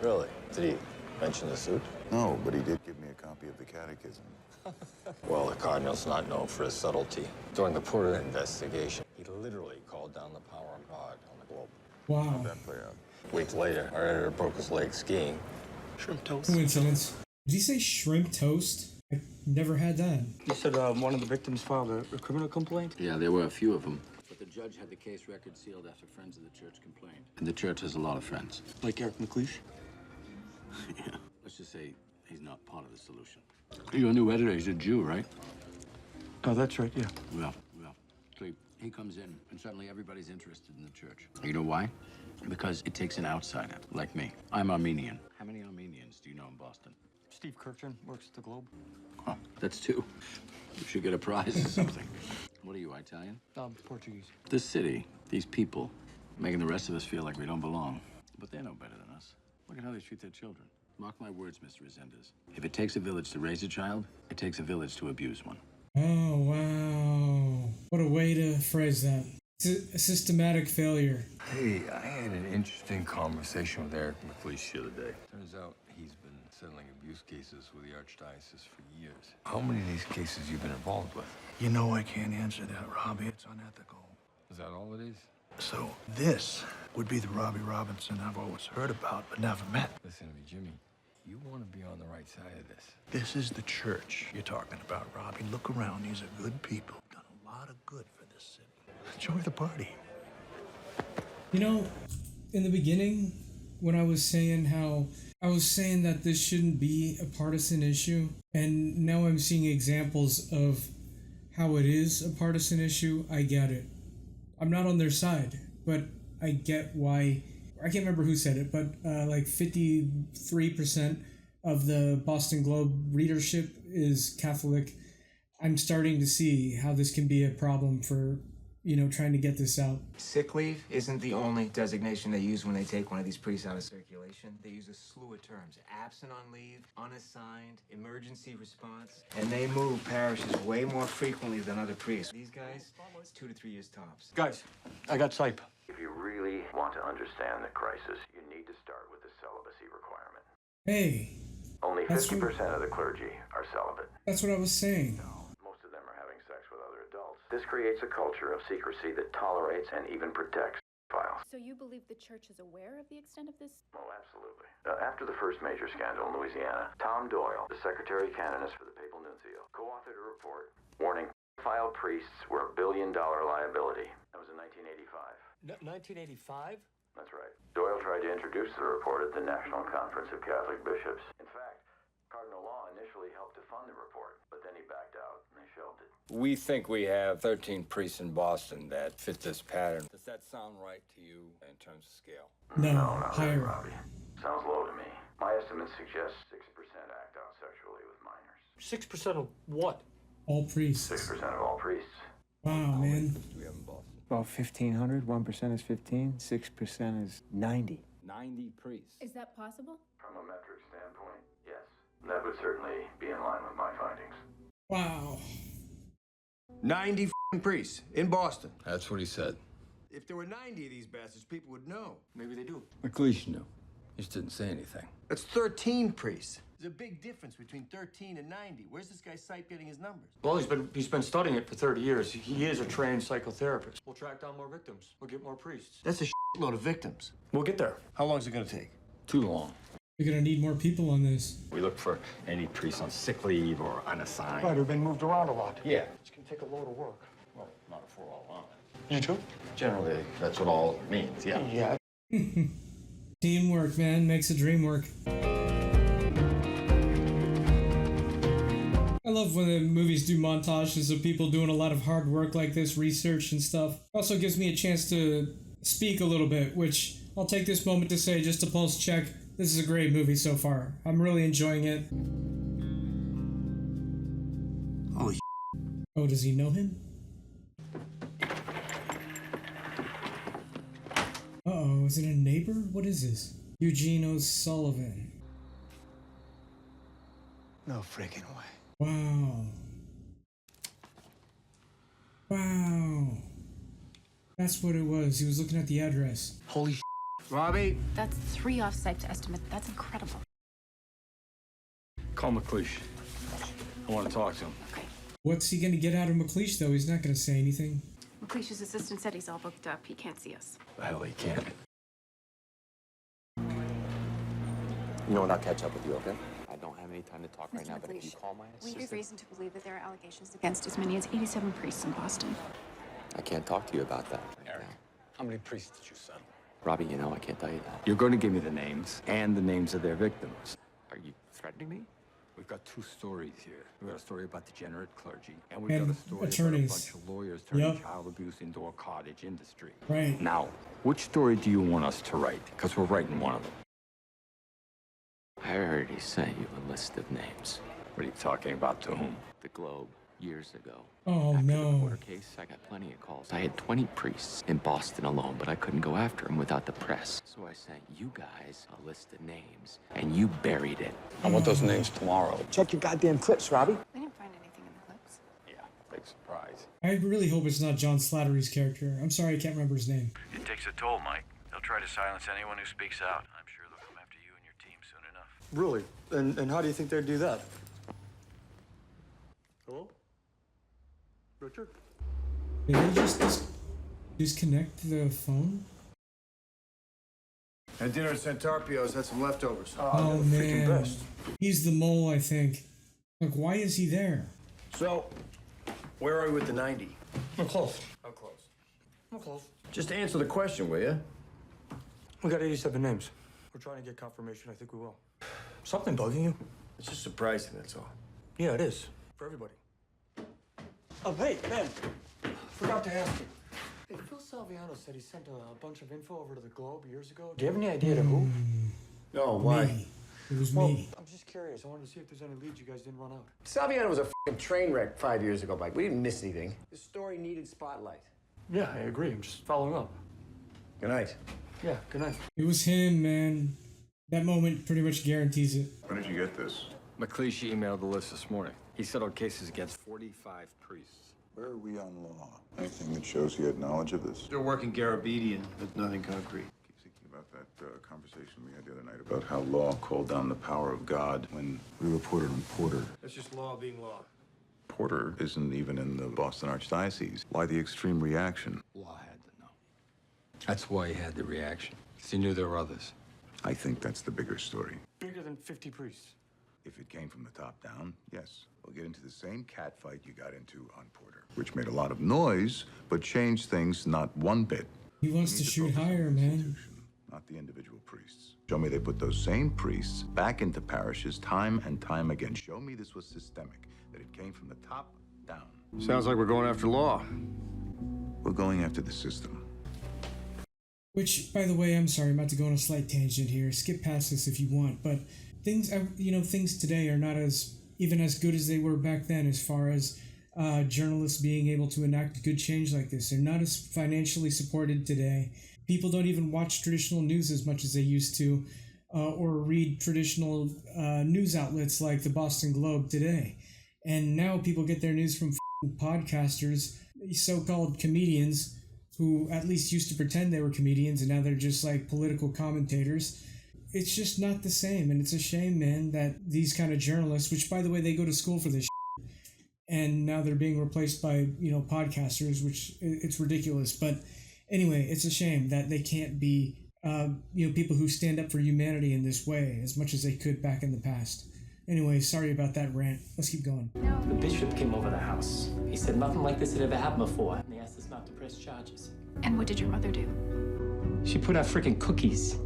Really? Did he mention the suit? No, but he did give me a copy of the catechism. Well, the Cardinal's not known for his subtlety. During the Porter investigation, he literally called down the power of God on the globe. Wow. How'd that play out? A week later, our editor broke his leg skiing. Shrimp toast. Coincidence. Did he say shrimp toast? I never had that. You said one of the victims filed a criminal complaint? Yeah, there were a few of them. But the judge had the case record sealed after friends of the church complained. And the church has a lot of friends. Like Eric McLeish? Yeah. Let's just say he's not part of the solution. Your new editor, he's a Jew, right? Oh, that's right, yeah. Well. So he comes in, and suddenly everybody's interested in the church. You know why? Because it takes an outsider, like me. I'm Armenian. How many Armenians do you know in Boston? Steve Kirkchen works at the Globe. Oh, that's two. You should get a prize or something. What are you, Italian? Portuguese. This city, these people, making the rest of us feel like we don't belong. But they're no better than us. Look at how they treat their children. Mark my words, Mr. Resendez. If it takes a village to raise a child, it takes a village to abuse one. Oh, wow. What a way to phrase that. It's a systematic failure. Hey, I had an interesting conversation with Eric McLeish the other day. Turns out he's been settling abuse cases with the Archdiocese for years. How many of these cases you've been involved with? You know I can't answer that, Robbie. It's unethical. Is that all it is? So this would be the Robbie Robinson I've always heard about but never met. Listen to me, Jimmy. You want to be on the right side of this. This is the church you're talking about, Robbie. Look around. These are good people. Done a lot of good for this city. Enjoy the party. In the beginning, when I was saying that this shouldn't be a partisan issue, and now I'm seeing examples of how it is a partisan issue, I get it. I'm not on their side, but I get why. I can't remember who said it, but like 53% of the Boston Globe readership is Catholic. I'm starting to see how this can be a problem for, trying to get this out. Sick leave isn't the only designation they use when they take one of these priests out of circulation. They use a slew of terms. Absent on leave, unassigned, emergency response. And they move parishes way more frequently than other priests. These guys, it's 2 to 3 years tops. Guys, I got Sipe. If you really want to understand the crisis, you need to start with the celibacy requirement. Hey. Only 50% of the clergy are celibate. That's what I was saying. Most of them are having sex with other adults. This creates a culture of secrecy that tolerates and even protects pedophiles. So you believe the church is aware of the extent of this? Oh, absolutely. After the first major scandal in Louisiana, Tom Doyle, the secretary canonist for the papal nuncio, co-authored a report warning pedophile priests were a billion-dollar liability. That was in 1985. 1985? That's right. Doyle tried to introduce the report at the National Conference of Catholic Bishops. In fact, Cardinal Law initially helped to fund the report, but then he backed out and they shelved it. We think we have 13 priests in Boston that fit this pattern. Does that sound right to you in terms of scale? No, not higher. really, Robbie. Sounds low to me. My estimates suggest 6% act out sexually with minors. 6% of what? All priests. 6% of all priests. Wow, man. Do we have in Boston? About 1,500. 1% is 15. 6% is 90. 90 priests. Is that possible? From a metric standpoint, yes. That would certainly be in line with my findings. Wow. 90 priests in Boston. That's what he said. If there were 90 of these bastards, people would know. Maybe they do. McLeish knew. He just didn't say anything. That's 13 priests. There's a big difference between 13 and 90. Where's this guy Sipe getting his numbers? Well, he's been studying it for 30 years. He is a trained psychotherapist. We'll track down more victims. We'll get more priests. That's a load of victims. We'll get there. How long is it going to take? Too long. You're gonna need more people on this. We look for any priests on sick leave or unassigned. Right, who've been moved around a lot. Yeah. It's gonna take a load of work. Well, not if we're all on it. You too? Generally, that's what all means, yeah. Yeah. Teamwork, man, makes a dream work. I love when the movies do montages of people doing a lot of hard work like this, research and stuff. Also gives me a chance to speak a little bit, which I'll take this moment to say, just to pulse check, this is a great movie so far. I'm really enjoying it. Holy Oh, does he know him? Uh-oh, is it a neighbor? What is this? Eugene O'Sullivan. No freaking way. Wow. Wow. That's what it was. He was looking at the address. Holy Robbie? That's 3 off Sipe's estimate. That's incredible. Call McLeish. I want to talk to him. What's he gonna get out of McLeish, though? He's not gonna say anything. McLeish's assistant said he's all booked up. He can't see us. The hell he can't. You know what? I'll catch up with you, okay? I don't have any time to talk right now, but if you call my We assistant... have reason to believe that there are allegations against as many as 87 priests in Boston. I can't talk to you about that right Eric, now. how many priests did you settle? Robbie, you know I can't tell you that. You're going to give me the names and the names of their victims. Are you threatening me? We've got 2 stories here. We've got a story about degenerate clergy, and we've And got a story attorneys. about a bunch of lawyers turning Yep. child abuse into a cottage industry. Right. Now, which story do you want us to write? Because we're writing one of them. I already sent you a list of names. What are you talking about? To whom? The Globe, years ago. Oh, After the no. Porter case, I got plenty of calls. I had 20 priests in Boston alone, but I couldn't go after them without the press. So I sent you guys a list of names, and you buried it. I want those names tomorrow. Check your goddamn clips, Robbie. We didn't find anything in the clips. Yeah, big surprise. I really hope it's not John Slattery's character. I'm sorry, I can't remember his name. It takes a toll, Mike. They'll try to silence anyone who speaks out. I'm sure they'll come after you and your team soon enough. Really? And how do you think they'd do that? Hello? Richard? Did they just disconnect the phone? Had dinner at Santarpio's, had some leftovers. Oh, man. He's the mole, I think. Like, why is he there? So, where are we with the 90? I'm close. How close? I'm close. Just answer the question, will you? We got 87 names. We're trying to get confirmation. I think we will. Something bugging you? It's just surprising, that's all. Yeah, it is. For everybody. Oh, hey, Ben. Forgot to ask you. Hey, Phil Salviano said he sent a bunch of info over to the Globe years ago. Do you have any idea to who? No, why? Me. It was Well, me. I'm just curious. I wanted to see if there's any leads you guys didn't run out. Salviano was a f***ing train wreck 5 years ago, Mike. We didn't miss anything. This story needed spotlight. Yeah, I agree. I'm just following up. Good night. Yeah, good night. It was him, man. That moment pretty much guarantees it. When did you get this? McLeish emailed the list this morning. He settled cases against 45 priests. Where are we on law? Anything that shows he had knowledge of this? Still working Garabedian, but nothing concrete. Keep thinking about that conversation we had the other night about how law called down the power of God when we reported on Porter. That's just law being law. Porter isn't even in the Boston Archdiocese. Why the extreme reaction? Law had to know. That's why he had the reaction. Because he knew there were others. I think that's the bigger story. Bigger than 50 priests. If it came from the top down, yes. We'll get into the same catfight you got into on Porter, which made a lot of noise, but changed things not one bit. He wants to shoot higher, man. Not the individual priests. Show me they put those same priests back into parishes time and time again. Show me this was systemic, that it came from the top down. Sounds like we're going after law. We're going after the system. Which, by the way, I'm sorry, I'm about to go on a slight tangent here. Skip past this if you want, but things today are not even as good as they were back then as far as journalists being able to enact good change like this. They're not as financially supported today. People don't even watch traditional news as much as they used to, or read traditional news outlets like the Boston Globe today. And now people get their news from podcasters, so-called comedians, who at least used to pretend they were comedians, and now they're just like political commentators. It's just not the same, and it's a shame, man, that these kind of journalists, which, by the way, they go to school for this and now they're being replaced by, podcasters, which it's ridiculous. But anyway, it's a shame that they can't be, people who stand up for humanity in this way as much as they could back in the past. Anyway, sorry about that rant. Let's keep going. The bishop came over the house. He said nothing like this had ever happened before, and they asked us not to press charges. And what did your mother do? She put out freaking cookies.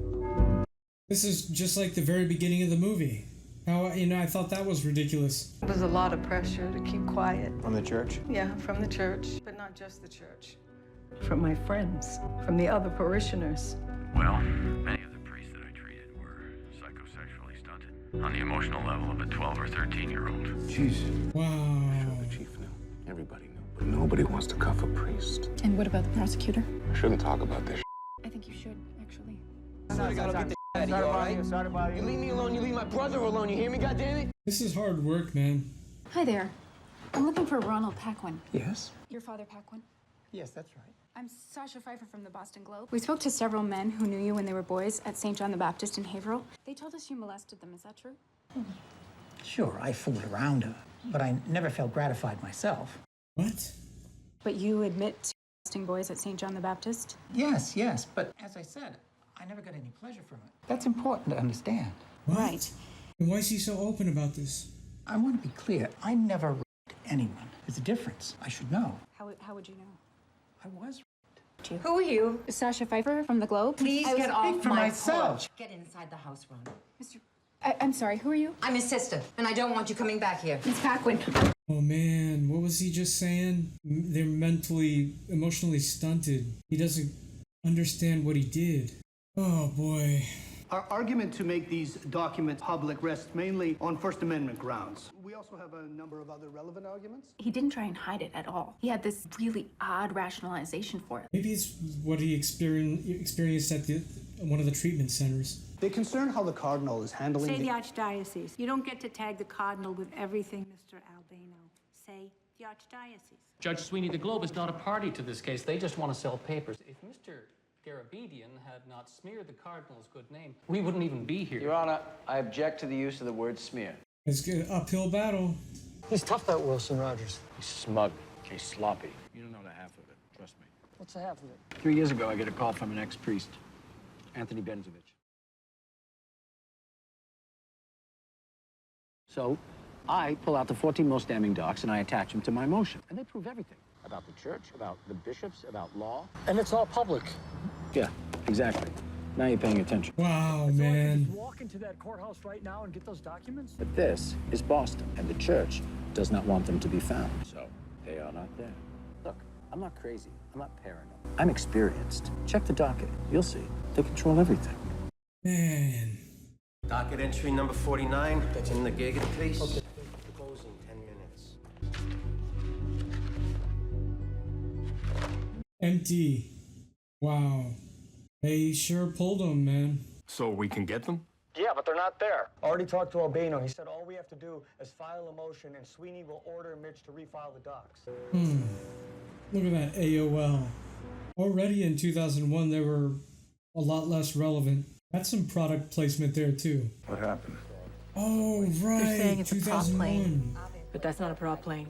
This is just like the very beginning of the movie. How, I thought that was ridiculous. There was a lot of pressure to keep quiet. From the church? Yeah, from the church, but not just the church. From my friends, from the other parishioners. Well, many of the priests that I treated were psychosexually stunted on the emotional level of a 12 or 13-year-old. Jeez. Wow. Sure, the chief knew. Everybody knew. But nobody wants to cuff a priest. And what about the prosecutor? I shouldn't talk about this. I think you should, actually. Sorry, gotta get the out of you, all right? You leave me alone, you leave my brother alone, you hear me, goddammit? This is hard work, man. Hi there. I'm looking for Ronald Paquin. Yes? Your father, Paquin? Yes, that's right. I'm Sasha Pfeiffer from the Boston Globe. We spoke to several men who knew you when they were boys at St. John the Baptist in Haverhill. They told us you molested them. Is that true? Sure, I fooled around her, but I never felt gratified myself. What? But you admit to molesting boys at St. John the Baptist? Yes, but as I said, I never got any pleasure from it. That's important to understand. What? Right. And why is he so open about this? I want to be clear. I never raped anyone. There's a difference. I should know. How would you know? I was raped. Who are you? Sasha Pfeiffer from the Globe. Please I get was- off my myself. porch. Get inside the house, Ron. I'm sorry, who are you? I'm his sister, and I don't want you coming back here. Miss Paquin. Oh man, what was he just saying? They're emotionally stunted. He doesn't understand what he did. Oh boy. Our argument to make these documents public rests mainly on First Amendment grounds. We also have a number of other relevant arguments. He didn't try and hide it at all. He had this really odd rationalization for it. Maybe it's what he experienced at one of the treatment centers. They concern how the Cardinal is handling Say the Archdiocese. You don't get to tag the Cardinal with everything, Mr. Albano. Say the Archdiocese. Judge Sweeney, the Globe is not a party to this case. They just want to sell papers. If Mr. Garabedian had not smeared the Cardinal's good name, we wouldn't even be here. Your Honor, I object to the use of the word smear. It's an uphill battle. He's tough, that Wilson Rogers. He's smug. He's sloppy. You don't know the half of it. Trust me. What's the half of it? 3 years ago, I get a call from an ex-priest, Anthony Benzovich. So, I pull out the 14 most damning docs and I attach them to my motion. And they prove everything. About the church, about the bishops, about law. And it's all public. Yeah, exactly. Now you're paying attention. Wow, So I can man. just walk into that courthouse right now and get those documents? But this is Boston, and the church does not want them to be found. So, they are not there. Look, I'm not crazy. I'm not paranoid. I'm experienced. Check the docket. You'll see. They control everything. Man. Docket entry number 49. That's in the gig of the case. Okay. Closing 10 minutes. Empty. Wow. They sure pulled them, man. So we can get them? Yeah, but they're not there. Already talked to Albano. He said all we have to do is file a motion and Sweeney will order Mitch to refile the docs. Look at that AOL. Already in 2001, they were a lot less relevant. That's some product placement there, too. What happened? Oh, right. They're saying it's a prop 2001. plane, but that's not a prop plane.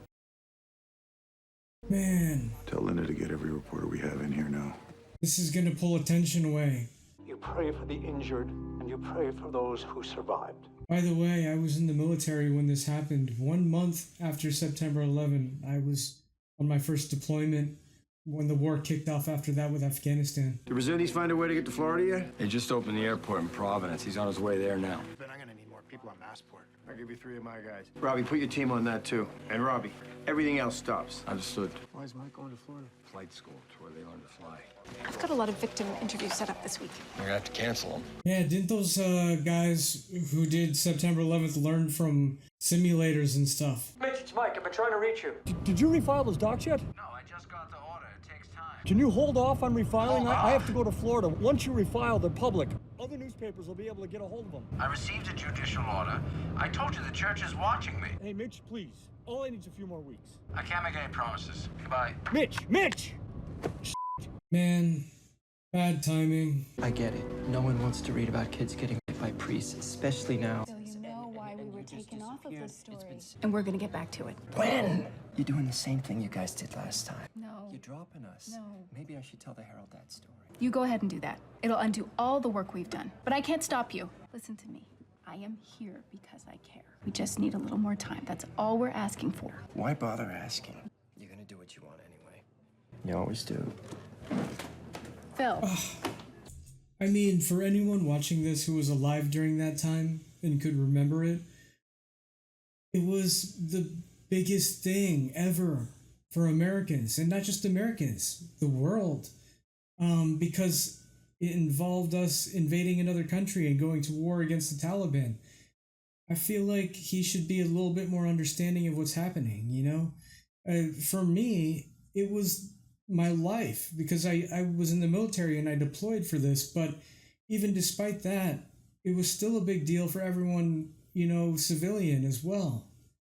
Man, Tell Linda to get every reporter we have in here now. this is gonna pull attention away. You pray for the injured, and you pray for those who survived. By the way, I was in the military when this happened. 1 month after September 11, I was on my first deployment when the war kicked off after that with Afghanistan. Did Resendiz find a way to get to Florida yet? They just opened the airport in Providence. He's on his way there now. Then I'm gonna need more people on Massport. I'll give you 3 of my guys. Robbie, put your team on that too. And Robbie, everything else stops. Understood. Why is Mike going to Florida? Flight school. It's where they learn to fly. I've got a lot of victim interviews set up this week. We're gonna have to cancel them. Yeah, didn't those guys who did September 11th learn from simulators and stuff? Mitch, it's Mike. I've been trying to reach you. Did you refile those docs yet? No, I just got the order. It takes time. Can you hold off on refiling? I have to go to Florida. Once you refile, they're public. Other newspapers will be able to get a hold of them. I received a judicial order. I told you the church is watching me. Hey, Mitch, please. All I need is a few more weeks. I can't make any promises. Goodbye. Mitch! Man, bad timing. I get it. No one wants to read about kids getting raped by priests, especially now. So you know why we were taken off of this story. And we're gonna get back to it. When? You're doing the same thing you guys did last time. No. You're dropping us. No. Maybe I should tell the Herald that story. You go ahead and do that. It'll undo all the work we've done. But I can't stop you. Listen to me. I am here because I care. We just need a little more time. That's all we're asking for. Why bother asking? You're gonna do what you want anyway. You always do. Phil. I mean, for anyone watching this who was alive during that time and could remember it, it was the biggest thing ever for Americans, and not just Americans, the world, because it involved us invading another country and going to war against the Taliban. I feel like he should be a little bit more understanding of what's happening, you know? For me, it was my life because I was in the military and I deployed for this, but even despite that, it was still a big deal for everyone, you know, civilian as well.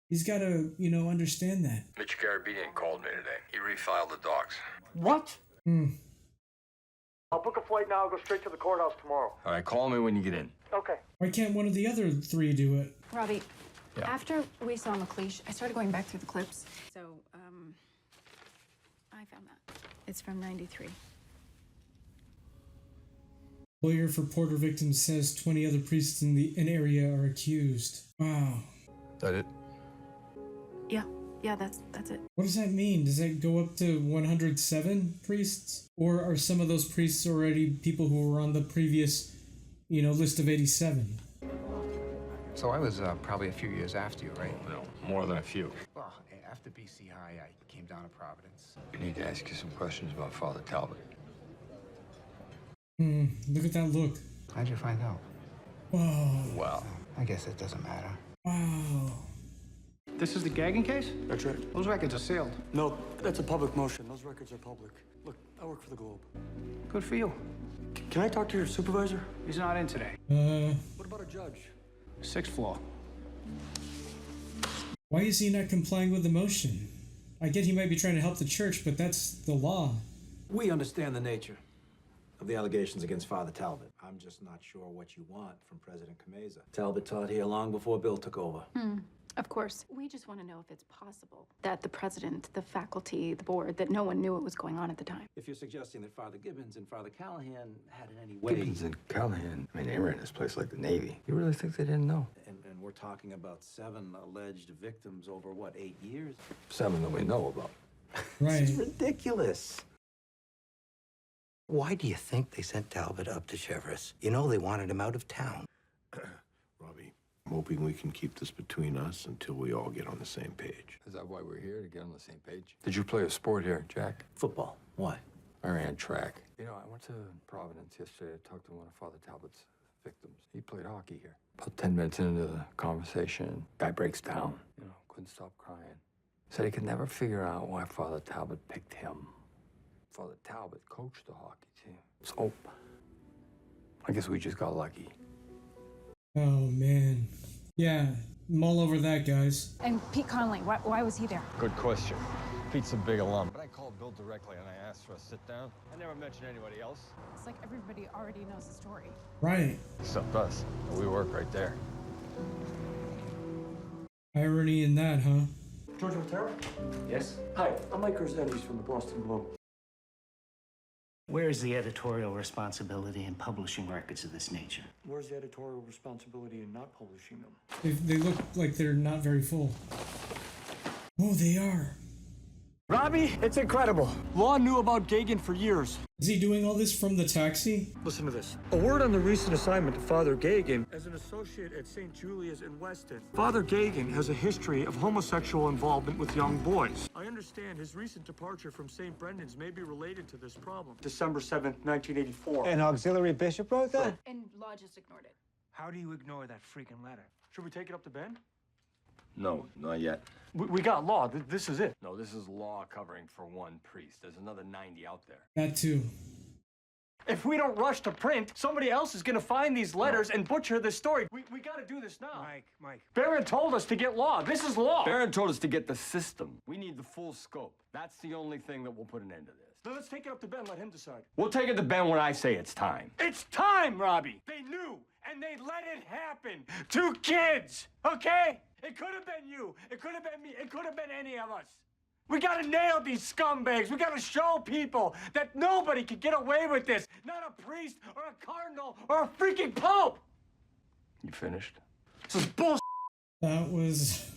He's got to, you know, understand that. Mitch Garabedian called me today. He refiled the docs. What? I'll book a flight now. I'll go straight to the courthouse tomorrow. All right, call me when you get in. Okay. Why can't one of the other 3 do it? Robbie, Yeah. after we saw McLeish, I started going back through the clips. So, I found that. It's from 93. Lawyer for Porter victims says 20 other priests in the area are accused. Wow. Is that it? Yeah, that's it. What does that mean? Does that go up to 107 priests? Or are some of those priests already people who were on the previous, you know, list of 87? So I was probably a few years after you, right? No, more than a few. Well, after BC High, I came down to Providence. We need to ask you some questions about Father Talbot. Look at that look. How'd you find out? Whoa. Well, I guess it doesn't matter. Wow. This is the gagging case? That's right. Those records are sealed. No, that's a public motion. Those records are public. Look, I work for the Globe. Good for you. Can I talk to your supervisor? He's not in today. What about a judge? 6th floor. Why is he not complying with the motion? I get he might be trying to help the church, but that's the law. We understand the nature of the allegations against Father Talbot. I'm just not sure what you want from President Kameza. Talbot taught here long before Bill took over. Of course. We just want to know if it's possible that the president, the faculty, the board, that no one knew what was going on at the time. If you're suggesting that Father Gibbons and Father Callahan had in any way... Gibbons and Callahan, I mean, they ran this place like the Navy. You really think they didn't know? And we're talking about 7 alleged victims over, what, 8 years? 7 that we know about. Right. This is ridiculous. Why do you think they sent Talbot up to Cheverus? You know they wanted him out of town. Robbie, I'm hoping we can keep this between us until we all get on the same page. Is that why we're here, to get on the same page? Did you play a sport here, Jack? Football. Why? I ran track. You know, I went to Providence yesterday to talk to one of Father Talbot's victims. He played hockey here. About 10 minutes into the conversation, guy breaks down. You know, couldn't stop crying. Said he could never figure out why Father Talbot picked him. Father Talbot coached the hockey team. So, I guess we just got lucky. Oh, man. Yeah, I'm all over that, guys. And Pete Connolly, why was he there? Good question. Pete's a big alum. But I called Bill directly and I asked for a sit down. I never mentioned anybody else. It's like everybody already knows the story. Right. Except us. We work right there. Irony in that, huh? George Otero? Yes? Hi, I'm Mike Rossetti's from the Boston Globe. Where is the editorial responsibility in publishing records of this nature? Where's the editorial responsibility in not publishing them? They look like they're not very full. Oh, they are. Robbie, it's incredible. Law knew about Gagan for years. Is he doing all this from the taxi? Listen to this. A word on the recent assignment to Father Gagan as an associate at St. Julia's in Weston. Father Gagan has a history of homosexual involvement with young boys. I understand his recent departure from St. Brendan's may be related to this problem. December 7th, 1984. An auxiliary bishop wrote that? And Law just ignored it. How do you ignore that freaking letter? Should we take it up to Ben? No, not yet. We got Law. This is it. No, this is law covering for one priest. There's another 90 out there. That too. If we don't rush to print, somebody else is gonna find these letters and butcher this story. We gotta do this now. Mike. Barron told us to get Law. This is Law. Barron told us to get the system. We need the full scope. That's the only thing that will put an end to this. Now let's take it up to Ben. Let him decide. We'll take it to Ben when I say it's time. It's time, Robbie. They knew, and they let it happen. 2 kids, okay? It could have been you. It could have been me. It could have been any of us. We gotta nail these scumbags. We gotta show people that nobody can get away with this. Not a priest or a cardinal or a freaking pope. You finished? This is bullshit. That was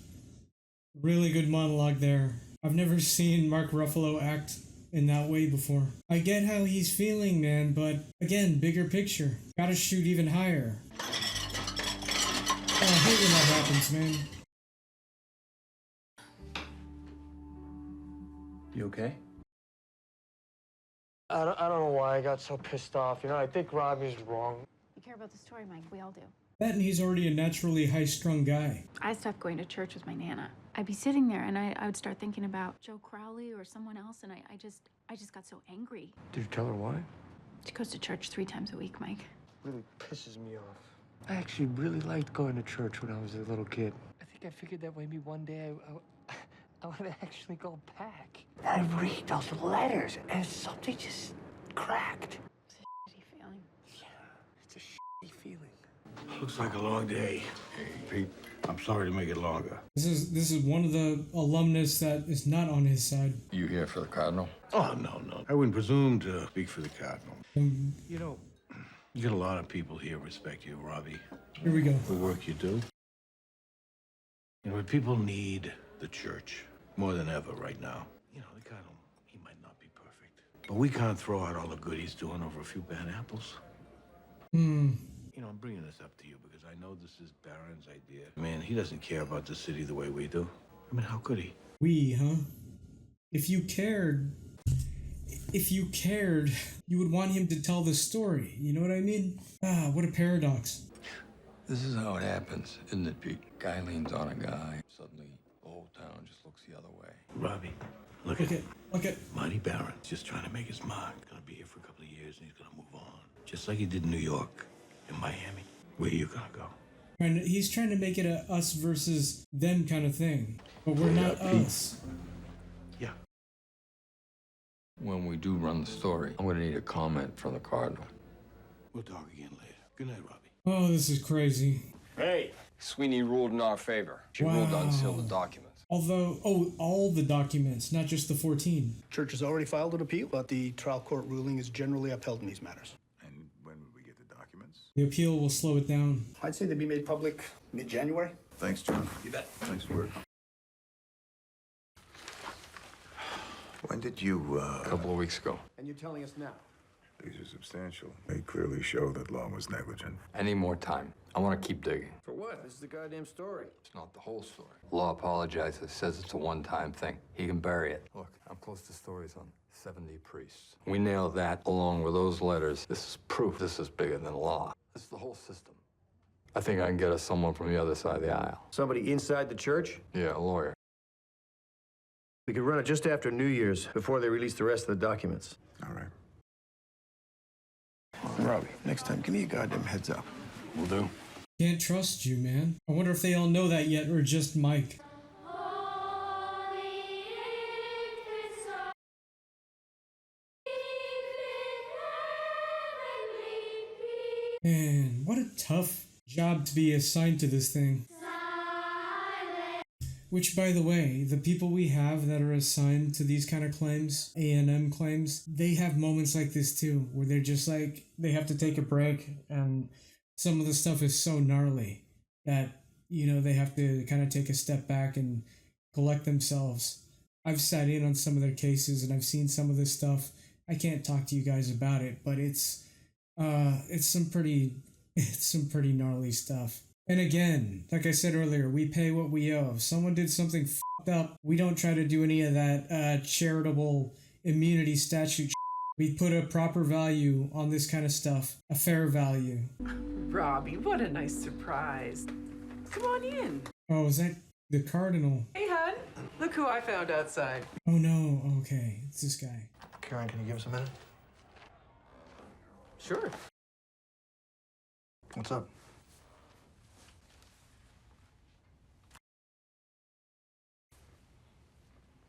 a really good monologue there. I've never seen Mark Ruffalo act in that way before. I get how he's feeling, man, but again, bigger picture. Gotta shoot even higher. Oh, I hate when that happens, man. You okay? I don't know why I got so pissed off. You know, I think Robbie's wrong. You care about the story, Mike. We all do. That and he's already a naturally high-strung guy. I stopped going to church with my Nana. I'd be sitting there and I would start thinking about Joe Crowley or someone else, and I just got so angry. Did you tell her why? She goes to church 3 times a week, Mike. Really pisses me off. I actually really liked going to church when I was a little kid. I think I figured that maybe one day I would actually go back. And I read those letters, and something just cracked. It's a shitty feeling. Yeah, it's a shitty feeling. Looks like a long day. Hey, Pete, I'm sorry to make it longer. This is one of the alumnus that is not on his side. You here for the Cardinal? Oh, no. I wouldn't presume to speak for the Cardinal. You know, you got a lot of people here respect you, Robbie. Here we go. The work you do. You know, what people need the church more than ever right now. You know, the Cardinal, he might not be perfect. But we can't throw out all the good he's doing over a few bad apples. You know, I'm bringing this up to you because I know this is Barron's idea. Man, he doesn't care about the city the way we do. I mean, how could he? We, huh? If you cared, you would want him to tell the story. You know what I mean? Ah, what a paradox. This is how it happens, isn't it, Pete? Guy leans on a guy. Suddenly, the whole town just looks the other way. Robbie, look at Monty Barron's just trying to make his mark. Gonna be here for a couple of years and he's gonna move on. Just like he did in New York and Miami. Where you gonna go? And he's trying to make it a us versus them kind of thing. But we're not us. Yeah. When we do run the story, I'm gonna need a comment from the Cardinal. We'll talk again later. Good night, Robbie. Oh, this is crazy. Hey! Sweeney ruled in our favor. She ruled to unseal the documents. Although, all the documents, not just the 14. Church has already filed an appeal, but the trial court ruling is generally upheld in these matters. And when would we get the documents? The appeal will slow it down. I'd say they'd be made public mid-January. Thanks, John. You bet. Thanks for work. When did you, A couple of weeks ago. And you're telling us now? These are substantial. They clearly show that Law was negligent. I need more time. I want to keep digging. For what? This is the goddamn story. It's not the whole story. Law apologizes, says it's a one-time thing. He can bury it. Look, I'm close to stories on 70 priests. We nail that along with those letters. This is proof this is bigger than law. This is the whole system. I think I can get us someone from the other side of the aisle. Somebody inside the church? Yeah, a lawyer. We could run it just after New Year's, before they release the rest of the documents. All right. Robbie, next time, give me a goddamn heads up. Will do. Can't trust you, man. I wonder if they all know that yet or just Mike. Man, what a tough job to be assigned to this thing. Which, by the way, the people we have that are assigned to these kind of claims, A&M claims, they have moments like this too, where they're just like, they have to take a break, and some of the stuff is so gnarly that, you know, they have to kind of take a step back and collect themselves. I've sat in on some of their cases, and I've seen some of this stuff. I can't talk to you guys about it, but it's some pretty gnarly stuff. And again, like I said earlier, we pay what we owe. If someone did something fucked up, we don't try to do any of that charitable immunity statute. We put a proper value on this kind of stuff, a fair value. Robbie, what a nice surprise. Come on in. Oh, is that the Cardinal? Hey, hon. Look who I found outside. Oh no, okay, it's this guy. Karen, can you give us a minute? Sure. What's up?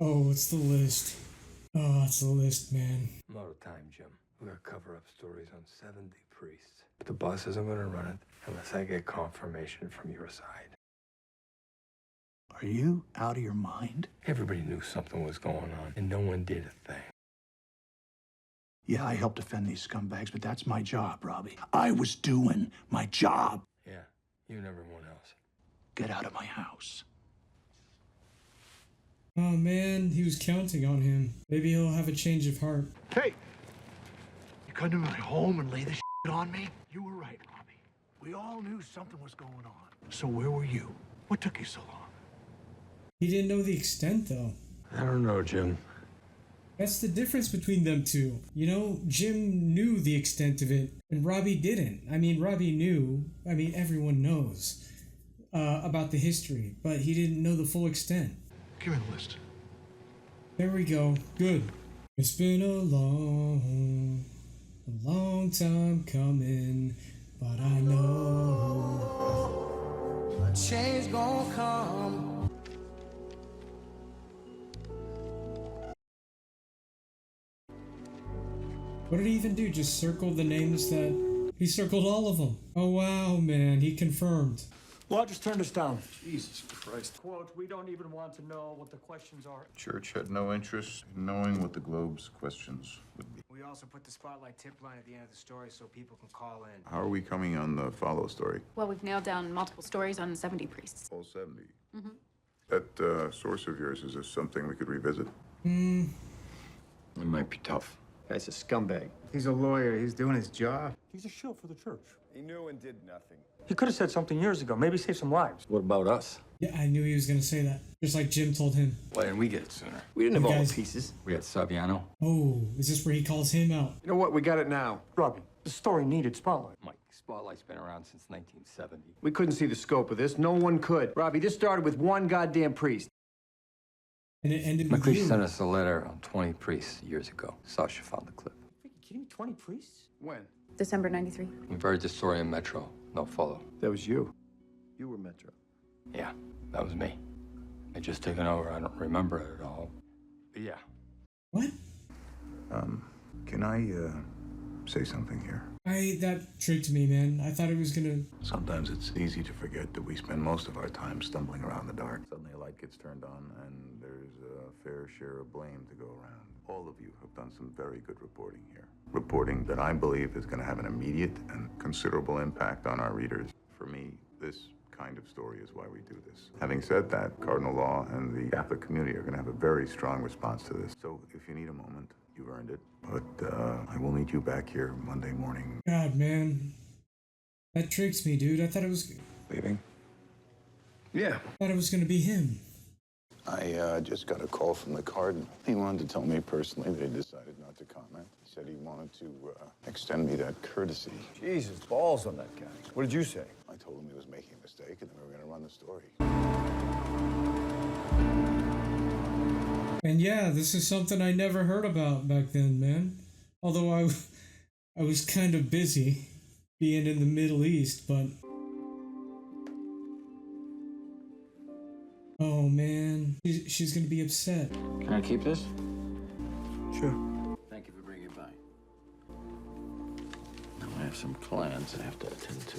Oh, it's the list. Oh, it's the list, man. I'm out of time, Jim. We gotta cover up stories on 70 priests. But the boss isn't gonna run it unless I get confirmation from your side. Are you out of your mind? Everybody knew something was going on, and no one did a thing. Yeah, I helped defend these scumbags, but that's my job, Robbie. I was doing my job. Yeah, you and everyone else. Get out of my house. Oh man, he was counting on him. Maybe he'll have a change of heart. Hey! You come to my home and lay this shit on me? You were right, Robbie. We all knew something was going on. So where were you? What took you so long? He didn't know the extent, though. I don't know, Jim. That's the difference between them two. You know, Jim knew the extent of it, and Robbie didn't. I mean, Robbie knew. I mean, everyone knows about the history, but he didn't know the full extent. Give me the list. There we go. Good. It's been a long time coming, but I know a change gonna come. What did he even do? Just circle the names that... He circled all of them. Oh wow, man. He confirmed. Law just turned us down. Jesus Christ. Quote, we don't even want to know what the questions are. Church had no interest in knowing what the Globe's questions would be. We also put the spotlight tip line at the end of the story so people can call in. How are we coming on the follow story? Well, we've nailed down multiple stories on 70 priests. All 70. Mm-hmm. That source of yours, is this something we could revisit? It might be tough. Guy's a scumbag. He's a lawyer. He's doing his job. He's a shill for the church. He knew and did nothing. He could have said something years ago, maybe save some lives. What about us? Yeah, I knew he was gonna say that. Just like Jim told him. Why didn't we get it sooner? We didn't have You all guys- the pieces. We had Saviano. Oh, is this where he calls him out? You know what? We got it now. Robbie, the story needed spotlight. Mike, Spotlight's been around since 1970. We couldn't see the scope of this. No one could. Robbie, this started with one goddamn priest. And it ended with McLeish you. sent us a letter on 20 priests years ago. Sasha found the clip. Are you kidding me? 20 priests? When? December 93. We buried the story in Metro. No follow. That was you. You were Metro. Yeah, that was me. It just taken over. I don't remember it at all. But yeah. What? Can I say something here? That tricked me, man. I thought it was gonna... Sometimes it's easy to forget that we spend most of our time stumbling around in the dark. Suddenly a light gets turned on and there's a fair share of blame to go around. All of you have done some very good reporting here. Reporting that I believe is going to have an immediate and considerable impact on our readers. For me, this kind of story is why we do this. Having said that, Cardinal Law and the Catholic community are going to have a very strong response to this. So if you need a moment, you've earned it. But I will meet you back here Monday morning. God, man. That tricks me, dude. I thought it was... Leaving? Yeah. I thought it was gonna be him. I just got a call from the Cardinal. He wanted to tell me personally that he decided not to comment. He said he wanted to extend me that courtesy. Jesus, balls on that guy. What did you say? I told him he was making a mistake and then we were going to run the story. And yeah, this is something I never heard about back then, man. Although I was kind of busy being in the Middle East, but oh man, she's gonna be upset. Can I keep this? Sure. Thank you for bringing it by. Now I have some clients I have to attend to.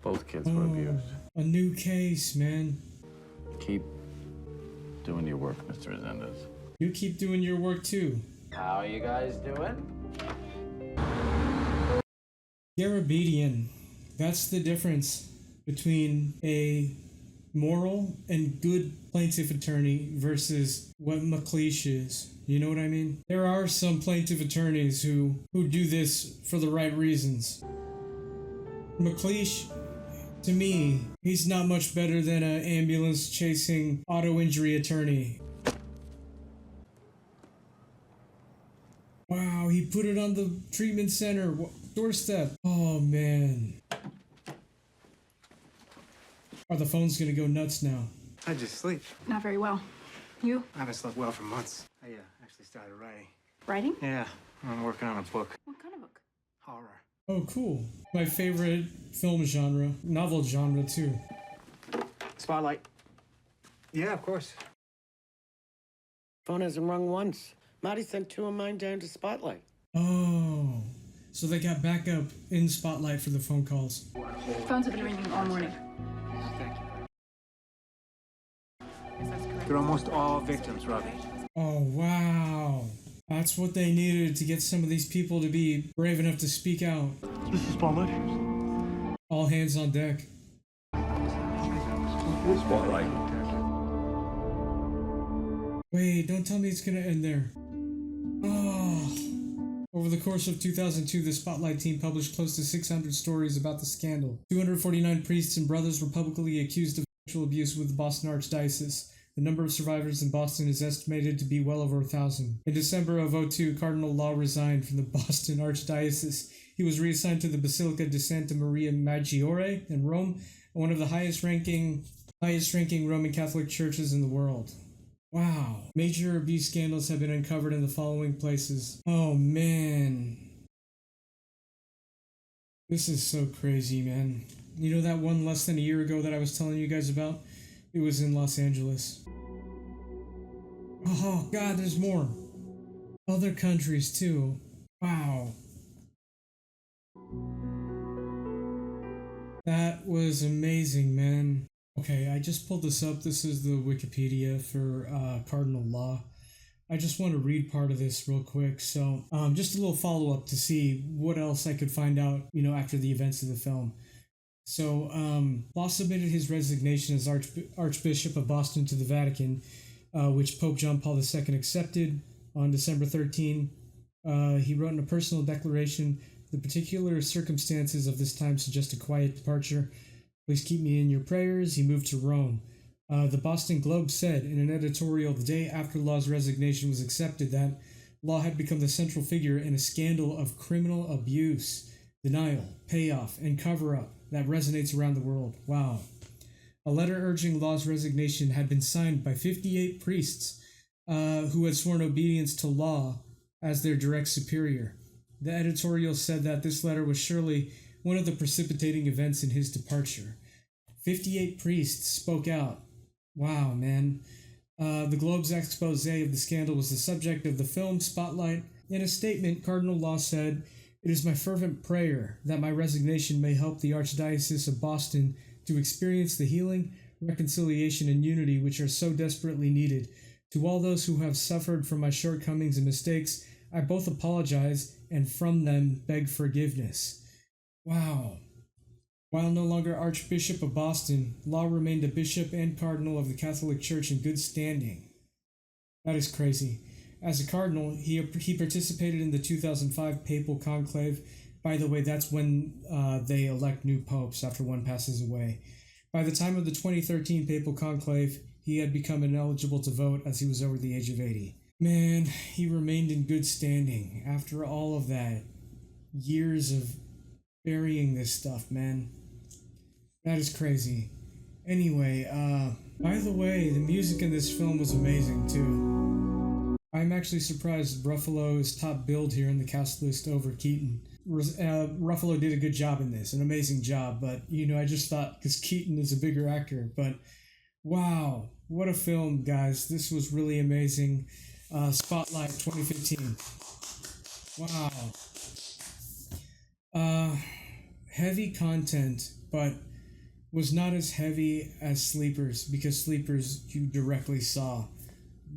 Both kids were abused. A new case, man. Keep doing your work, Mr. Resendez. You keep doing your work too. How are you guys doing? Garabedian. That's the difference between a moral and good plaintiff attorney versus what McLeish is. You know what I mean? There are some plaintiff attorneys who do this for the right reasons. McLeish, to me, he's not much better than an ambulance chasing auto injury attorney. Wow, he put it on the treatment center doorstep. Oh man. Are the phones gonna go nuts now? I just sleep. Not very well. You? I haven't slept well for months. I actually started writing. Writing? Yeah, I'm working on a book. What kind of book? Horror. Oh, cool. My favorite film genre, novel genre too. Spotlight. Yeah, of course. Phone hasn't rung once. Marty sent 2 of mine down to Spotlight. Oh, so they got backup in Spotlight for the phone calls. Phones have been ringing all morning. Thank you. They're almost all victims, Robbie. Oh, wow. That's what they needed to get some of these people to be brave enough to speak out. This is Spotlight. All hands on deck. Spotlight. Wait, don't tell me it's gonna end there. Oh. Over the course of 2002, the Spotlight team published close to 600 stories about the scandal. 249 priests and brothers were publicly accused of sexual abuse with the Boston Archdiocese. The number of survivors in Boston is estimated to be well over 1,000. In December of 2002, Cardinal Law resigned from the Boston Archdiocese. He was reassigned to the Basilica di Santa Maria Maggiore in Rome, one of the highest ranking Roman Catholic churches in the world. Wow. Major abuse scandals have been uncovered in the following places. Oh, man. This is so crazy, man. You know that one less than a year ago that I was telling you guys about? It was in Los Angeles. Oh, God, there's more. Other countries, too. Wow. That was amazing, man. Okay, I just pulled this up. This is the Wikipedia for Cardinal Law. I just want to read part of this real quick. So, just a little follow-up to see what else I could find out, after the events of the film. So, Law submitted his resignation as Archbishop of Boston to the Vatican, which Pope John Paul II accepted on December 13. He wrote in a personal declaration, "The particular circumstances of this time suggest a quiet departure. Please keep me in your prayers." He moved to Rome. The Boston Globe said in an editorial the day after Law's resignation was accepted that Law had become the central figure in a scandal of criminal abuse, denial, payoff, and cover-up that resonates around the world. Wow. A letter urging Law's resignation had been signed by 58 priests who had sworn obedience to Law as their direct superior. The editorial said that this letter was surely one of the precipitating events in his departure. 58 priests spoke out. Wow, man. The Globe's expose of the scandal was the subject of the film Spotlight. In a statement, Cardinal Law said, "It is my fervent prayer that my resignation may help the Archdiocese of Boston to experience the healing, reconciliation, and unity which are so desperately needed. To all those who have suffered from my shortcomings and mistakes, I both apologize and from them beg forgiveness." Wow. While no longer Archbishop of Boston, Law remained a bishop and cardinal of the Catholic Church in good standing. That is crazy. As a cardinal, he participated in the 2005 papal conclave. By the way, that's when they elect new popes after one passes away. By the time of the 2013 papal conclave, he had become ineligible to vote as he was over the age of 80. Man, he remained in good standing after all of that. Years of burying this stuff, man. That is crazy. Anyway, by the way, the music in this film was amazing too. I'm actually surprised Ruffalo is top billed here in the cast list over Keaton. Ruffalo did a good job in this, an amazing job, but I just thought because Keaton is a bigger actor, but wow, what a film, guys. This was really amazing. Spotlight 2015. Wow. Heavy content, but was not as heavy as Sleepers, because Sleepers, you directly saw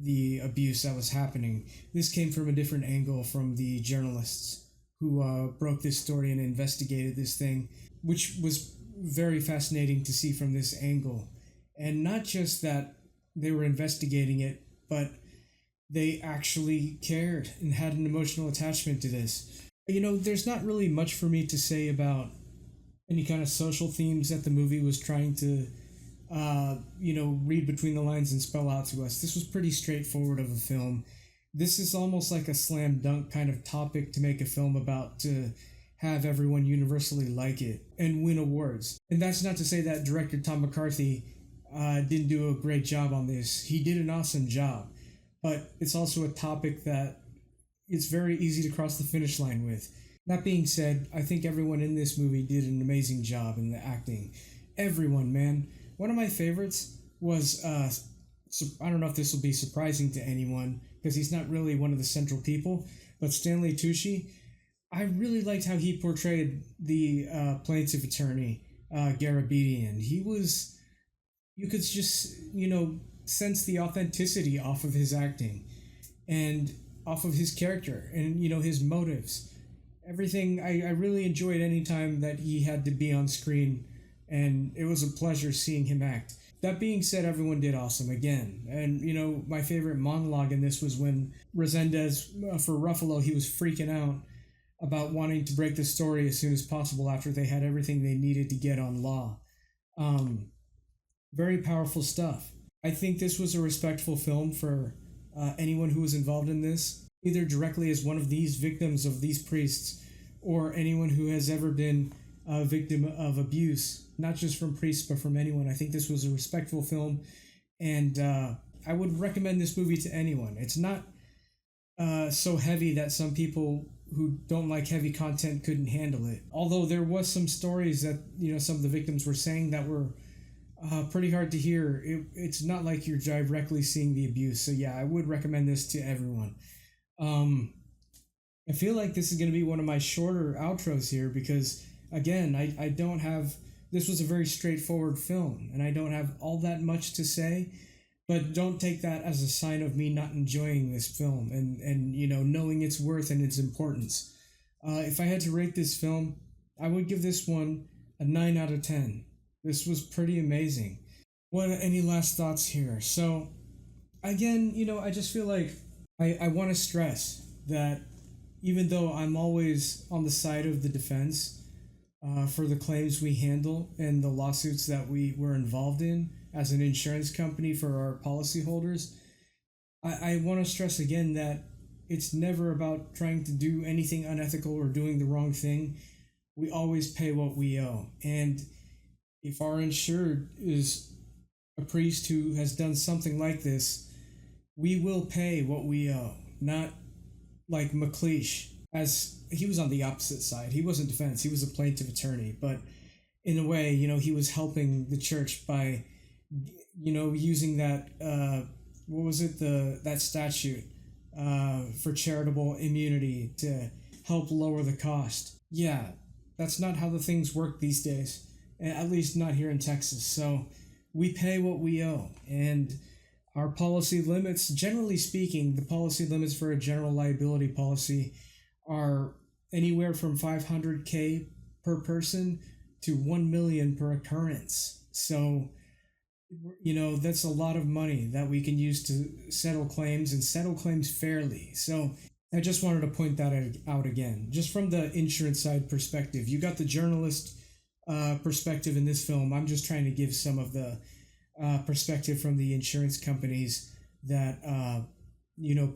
the abuse that was happening. This came from a different angle from the journalists who broke this story and investigated this thing, which was very fascinating to see from this angle. And not just that they were investigating it, but they actually cared and had an emotional attachment to this. There's not really much for me to say about any kind of social themes that the movie was trying to, read between the lines and spell out to us. This was pretty straightforward of a film. This is almost like a slam dunk kind of topic to make a film about, to have everyone universally like it and win awards. And that's not to say that director Tom McCarthy didn't do a great job on this. He did an awesome job. But it's also a topic that it's very easy to cross the finish line with. That being said, I think everyone in this movie did an amazing job in the acting. Everyone, man. One of my favorites was, I don't know if this will be surprising to anyone, because he's not really one of the central people, but Stanley Tucci. I really liked how he portrayed the plaintiff attorney, Garabedian. You could just, sense the authenticity off of his acting and off of his character and, his motives. Everything, I really enjoyed any time that he had to be on screen, and it was a pleasure seeing him act. That being said, everyone did awesome again. And, my favorite monologue in this was when Resendez, for Ruffalo, he was freaking out about wanting to break the story as soon as possible after they had everything they needed to get on Law. Very powerful stuff. I think this was a respectful film for anyone who was involved in this, either directly as one of these victims of these priests or anyone who has ever been a victim of abuse, not just from priests, but from anyone. I think this was a respectful film, and I would recommend this movie to anyone. It's not so heavy that some people who don't like heavy content couldn't handle it. Although there was some stories that, some of the victims were saying that were pretty hard to hear. It's not like you're directly seeing the abuse. So yeah, I would recommend this to everyone. I feel like this is going to be one of my shorter outros here because, again, I don't have... This was a very straightforward film, and I don't have all that much to say, but don't take that as a sign of me not enjoying this film and knowing its worth and its importance. If I had to rate this film, I would give this one a 9 out of 10. This was pretty amazing. Any last thoughts here? So, again, I just feel like I want to stress that even though I'm always on the side of the defense for the claims we handle and the lawsuits that we were involved in as an insurance company for our policyholders, I want to stress again that it's never about trying to do anything unethical or doing the wrong thing. We always pay what we owe. And if our insured is a priest who has done something like this, we will pay what we owe. Not like McLeish, as he was on the opposite side. He wasn't defense, he was a plaintiff attorney. But in a way, he was helping the church by, using that, that statute for charitable immunity to help lower the cost. Yeah, that's not how the things work these days. At least not here in Texas. So we pay what we owe. And our policy limits, generally speaking, the policy limits for a general liability policy are anywhere from $500K per person to $1 million per occurrence. So, that's a lot of money that we can use to settle claims and settle claims fairly. So I just wanted to point that out again. Just from the insurance side perspective, you got the journalist perspective in this film. I'm just trying to give some of the perspective from the insurance companies that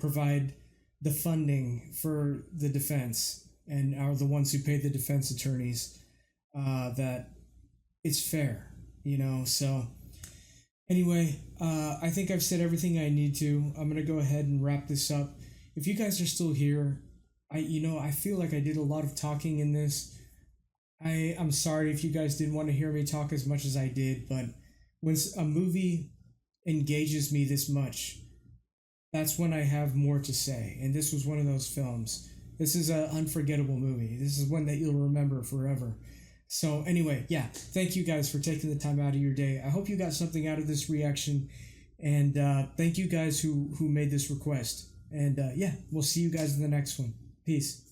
provide the funding for the defense and are the ones who pay the defense attorneys, that it's fair, so Anyway, I think I've said everything I need to. I'm gonna go ahead and wrap this up. If you guys are still here, I feel like I did a lot of talking in this. I'm sorry if you guys didn't want to hear me talk as much as I did, but when a movie engages me this much, that's when I have more to say. And this was one of those films. This is an unforgettable movie. This is one that you'll remember forever. So anyway, yeah, thank you guys for taking the time out of your day. I hope you got something out of this reaction. And thank you guys who made this request. And yeah, we'll see you guys in the next one. Peace.